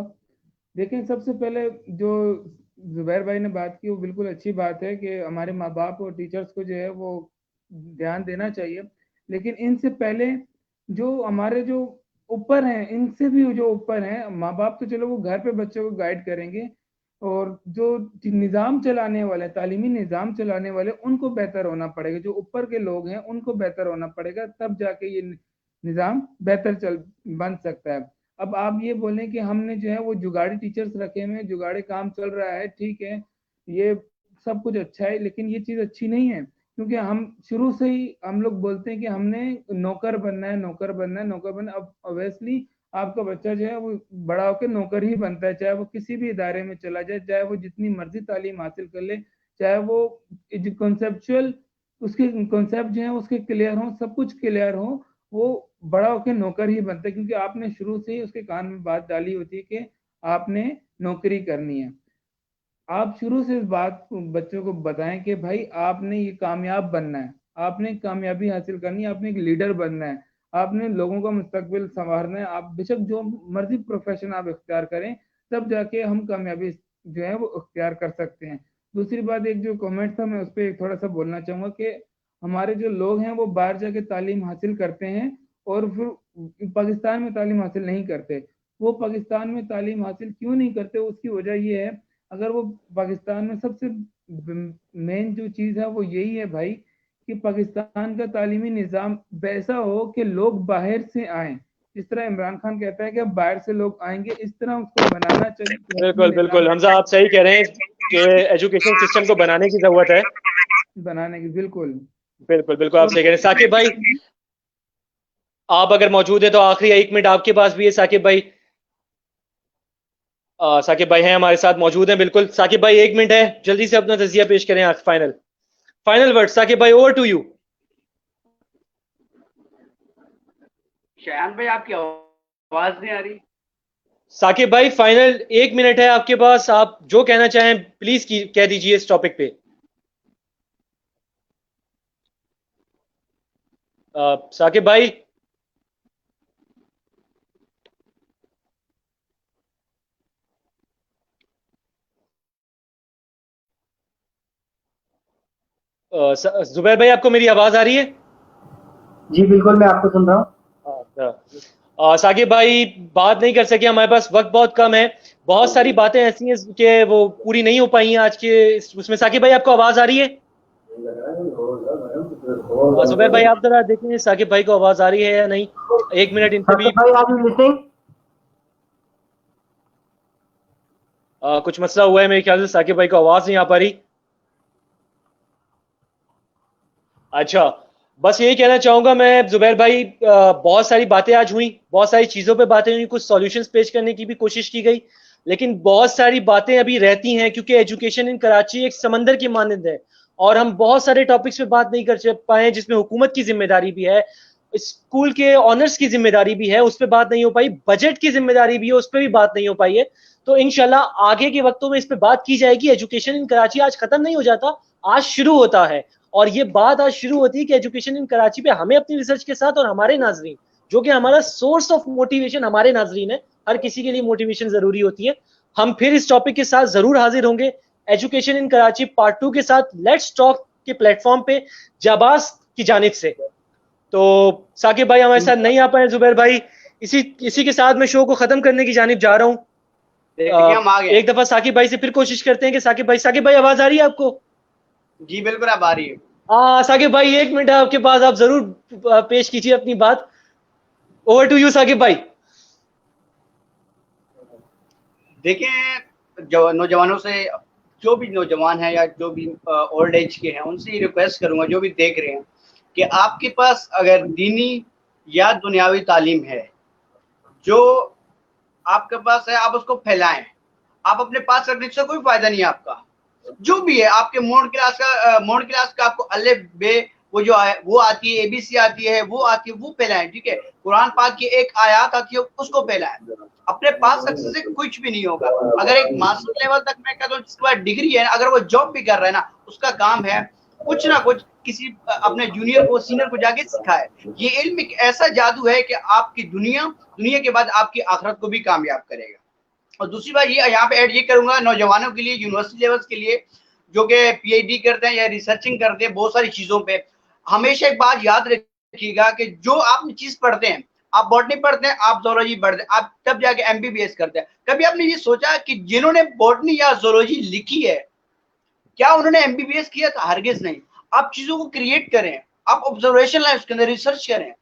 Speaker 4: देखिए, सबसे पहले जो ज़ुबैर भाई ने बात की वो बिल्कुल अच्छी बात है कि हमारे माँ बाप और टीचर्स को जो है वो ध्यान देना चाहिए, लेकिन इनसे पहले जो हमारे जो ऊपर हैं, इनसे भी जो ऊपर हैं माँ बाप, तो चलो वो घर पे बच्चों को गाइड करेंगे, और जो निज़ाम चलाने वाले, तालीमी निज़ाम चलाने वाले, उनको बेहतर होना पड़ेगा। जो ऊपर के लोग हैं उनको बेहतर होना पड़ेगा, तब जाके ये निज़ाम बेहतर बन सकता है। अब आप ये बोलें कि हमने जो है वो जुगाड़ी टीचर्स रखे हुए हैं, जुगाड़ी काम चल रहा है, ठीक है, ये सब कुछ अच्छा है, लेकिन ये चीज़ अच्छी नहीं है, क्योंकि हम शुरू से ही हम लोग बोलते हैं कि हमने नौकर बनना है, नौकर बनना है, नौकर बनना है। अब ऑब्वियसली आपका बच्चा जो है वो बड़ा होकर नौकर ही बनता है, चाहे वो किसी भी इदारे में चला जाए, चाहे वो जितनी मर्जी तालीम हासिल कर ले, चाहे वो कॉन्सेप्चुअल उसके कॉन्सेप्ट जो है उसके क्लियर हो, सब कुछ क्लियर हो, वो बड़ा होकर नौकर ही बनता है, क्योंकि आपने शुरू से ही उसके कान में बात डाली होती है कि आपने नौकरी करनी है। आप शुरू से इस बात को बच्चों को बताएं कि भाई आपने ये कामयाब बनना है, आपने कामयाबी हासिल करनी है, आपने एक लीडर बनना है, आपने लोगों का मुस्तकबिल संवारना है। आप बेशक जो मर्जी प्रोफेशन आप इख्तियार करें, तब जाके हम कामयाबी जो है वो इख्तियार कर सकते हैं। दूसरी बात, एक जो कमेंट था मैं उस पर थोड़ा सा बोलना चाहूँगा कि हमारे जो लोग हैं वो बाहर जाके तालीम हासिल करते हैं और फिर पाकिस्तान में तालीम हासिल नहीं करते। वो पाकिस्तान में तालीम हासिल क्यों नहीं करते, उसकी वजह ये है, अगर वो पाकिस्तान में सबसे मेन जो चीज़ है वो यही है भाई, कि पाकिस्तान का तालीमी निज़ाम वैसा हो कि लोग बाहर से आए। जिस तरह इमरान खान कहता है कि अब बाहर से लोग आएंगे, इस तरह उसको बनाना चाहिए।
Speaker 1: बिल्कुल बिल्कुल हमजा, आप सही कह रहे हैं कि एजुकेशन सिस्टम को बनाने की जरूरत है,
Speaker 4: बनाने की, बिल्कुल
Speaker 1: बिल्कुल बिल्कुल आप सही कह रहे हैं। साकिब भाई, आप अगर मौजूद है तो आखिरी 1 मिनट आपके पास भी है। साकिब भाई, साकिब भाई हैं हमारे साथ मौजूद हैं, बिल्कुल साकिब भाई 1 मिनट है, जल्दी से अपना तजिया पेश करें। फाइनल फाइनल वर्ड साकिब भाई, ओवर टू यू।
Speaker 3: शयान भाई आपकी आवाज नहीं आ रही।
Speaker 1: साकिब भाई फाइनल 1 मिनट है आपके पास, आप जो कहना चाहें प्लीज कह दीजिए इस टॉपिक पे। साकिब भाई, जुबैर भाई आपको मेरी आवाज आ रही है?
Speaker 2: जी बिल्कुल, मैं आपको सुन रहा हूँ।
Speaker 1: साकिब भाई बात नहीं कर सके, हमारे पास वक्त बहुत कम है, बहुत सारी बातें ऐसी हैं कि वो पूरी नहीं हो पाई हैं आज के उसमें। साकिब भाई आपको आवाज आ रही है? जुबैर भाई आप जरा देखें साकिब भाई को आवाज आ रही है या नहीं, 1 मिनट इनसे भी।
Speaker 2: भाई आर यू लिसनिंग?
Speaker 1: कुछ मसला हुआ है मेरे ख्याल से, साकिब भाई को आवाज नहीं आ पा रही। अच्छा, बस यही कहना चाहूंगा मैं जुबैर भाई, बहुत सारी बातें आज हुई, बहुत सारी चीजों पे बातें हुई, कुछ सॉल्यूशंस पेश करने की भी कोशिश की गई, लेकिन बहुत सारी बातें अभी रहती हैं, क्योंकि एजुकेशन इन कराची एक समंदर की मानंद है और हम बहुत सारे टॉपिक्स पे बात नहीं कर पाए, जिसमें हुकूमत की जिम्मेदारी भी है, स्कूल के ऑनर्स की जिम्मेदारी भी है, उस पर बात नहीं हो पाई, बजट की जिम्मेदारी भी है, उस पर भी बात नहीं हो पाई है। तो इंशाल्लाह आगे के वक्तों में इस पर बात की जाएगी। एजुकेशन इन कराची आज खत्म नहीं हो जाता, आज शुरू होता है, और ये बात आज शुरू होती है कि एजुकेशन इन कराची पे हमें अपनी रिसर्च के साथ और हमारे नाजरीन, जो कि हमारा सोर्स ऑफ मोटिवेशन हमारे नाजरीन है, हर किसी के लिए मोटिवेशन जरूरी होती है। हम फिर इस टॉपिक के साथ जरूर हाजिर होंगे, एजुकेशन इन कराची पार्ट 2 के साथ, लेट्स टॉक के प्लेटफॉर्म पे जाबाज की जानिब से। तो साकिब भाई हमारे साथ नहीं आ पाए, जुबैर भाई, इसी के साथ मैं शो को खत्म करने की जानिब जा रहा हूँ। एक दफा साकिब भाई से फिर कोशिश करते हैं कि साकिब भाई आवाज आ रही है आपको?
Speaker 3: जी बिल्कुल अब आ रही है।
Speaker 1: साकिब भाई 1 मिनट है आपके पास, आप जरूर पेश कीजिए अपनी बात। ओवर टू यू साकिब भाई।
Speaker 3: देखें, जो नौजवानों से, जो भी नौजवान है या जो भी ओल्ड एज के हैं, उनसे ये रिक्वेस्ट करूंगा, जो भी देख रहे हैं, कि आपके पास अगर दीनी या दुनियावी तालीम है जो आपके पास है, आप उसको फैलाएं। आप अपने पास रखने से कोई फायदा नहीं है आपका। जो भी है आपके मोड क्लास का आपको अलिफ बे वो जो है वो आती है, एबीसी आती है, वो आती है, वो फैलाएं, ठीक है। कुरान पाक की एक आयत आती है, उसको फैलाएं। अपने पास रखने से कुछ भी नहीं होगा। अगर एक मास्टर लेवल तक मैं कहता हूँ, जिसके बाद डिग्री है, अगर वो जॉब भी कर रहा है ना, उसका काम है कुछ ना कुछ किसी अपने जूनियर को सीनियर को जाके सिखाए। ये इल्म एक ऐसा जादू है कि आपकी दुनिया के बाद आपकी आखिरत को भी कामयाब करेगा। और दूसरी बात ये यहाँ पे ऐड ये करूंगा नौजवानों के लिए, यूनिवर्सिटी लेवल्स के लिए, जो कि पीएचडी करते हैं या रिसर्चिंग करते हैं बहुत सारी चीजों पे, हमेशा एक बात याद रखिएगा कि जो आप चीज पढ़ते हैं आप बॉटनी पढ़ते हैं, आप जोलॉजी पढ़ते हैं, आप तब जाके एमबीबीएस करते हैं। कभी आपने ये सोचा कि जिन्होंने बॉटनी या जोलॉजी लिखी है क्या उन्होंने एमबीबीएस किया था? हरगिज नहीं। आप चीजों को क्रिएट करें, आप ऑब्जर्वेशन लाए, उसके अंदर रिसर्च करें,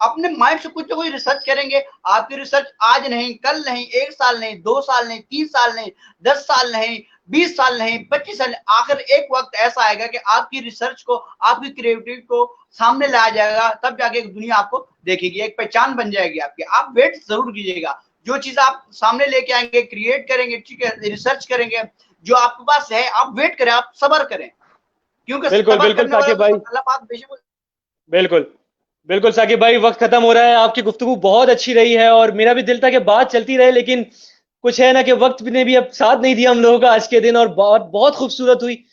Speaker 3: अपने माइंड से कुछ ना कुछ रिसर्च करेंगे। आपकी रिसर्च आज नहीं, कल नहीं, 1 साल नहीं, 2 साल नहीं, 3 साल नहीं, 10 साल नहीं, 20 साल नहीं, 25 साल, आखिर एक वक्त ऐसा आएगा कि आपकी रिसर्च को, आपकी क्रिएटिविटी को सामने लाया जाएगा, तब जाके दुनिया आपको देखेगी, एक पहचान बन जाएगी आपकी। आप वेट जरूर कीजिएगा, जो चीज आप सामने लेके आएंगे, क्रिएट करेंगे, ठीक है, रिसर्च करेंगे, जो आपके पास है, आप वेट करें, आप सब्र करें, क्योंकि
Speaker 1: बिल्कुल बिल्कुल साकिब भाई,
Speaker 3: अल्लाह पाक बेशक।
Speaker 1: बिल्कुल बिल्कुल साकिब भाई, वक्त खत्म हो रहा है। आपकी गुफ्तगू बहुत अच्छी रही है और मेरा भी दिल था कि बात चलती रहे, लेकिन कुछ है ना कि वक्त ने भी अब साथ नहीं दिया हम लोगों का आज के दिन। और बहुत बहुत खूबसूरत हुई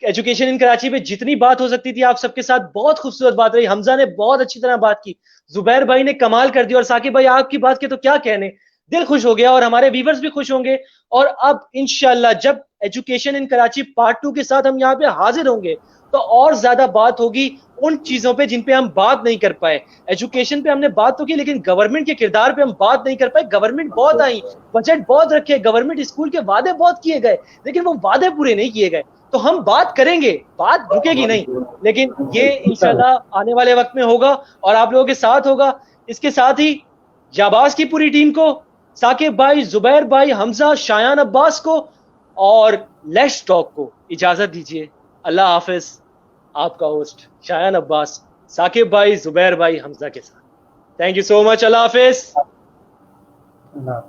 Speaker 1: एजुकेशन इन कराची पे, जितनी बात हो सकती थी आप सबके साथ बहुत खूबसूरत बात रही। हमजा ने बहुत अच्छी तरह बात की, जुबैर भाई ने कमाल कर दिया, और साकिब भाई आपकी बात के तो क्या कहने, दिल खुश हो गया और हमारे व्यूवर्स भी खुश होंगे। और अब इंशाल्लाह जब एजुकेशन इन कराची पार्ट 2 के साथ हम यहाँ पे हाजिर होंगे तो और ज्यादा बात होगी उन चीजों पे जिन पे हम बात नहीं कर पाए। एजुकेशन पे हमने बात तो की, लेकिन गवर्नमेंट के किरदार पे हम बात नहीं कर पाए। गवर्नमेंट बहुत आई, बजट बहुत रखे, गवर्नमेंट स्कूल के वादे बहुत किए गए, लेकिन वो वादे पूरे नहीं किए गए। तो हम बात करेंगे, बात रुकेगी नहीं, लेकिन ये इंशाल्लाह आने वाले वक्त में होगा और आप लोगों के साथ होगा। इसके साथ ही जाबाज की पूरी टीम को, साकिब भाई, जुबैर भाई, हमजा, शायान अब्बास को और लेट्स टॉक को इजाजत दीजिए। अल्लाह हाफिज। आपका होस्ट शायान अब्बास, साकिब भाई, जुबैर भाई, हमजा के साथ। Thank you so much. Allah Hafiz.
Speaker 2: Allah.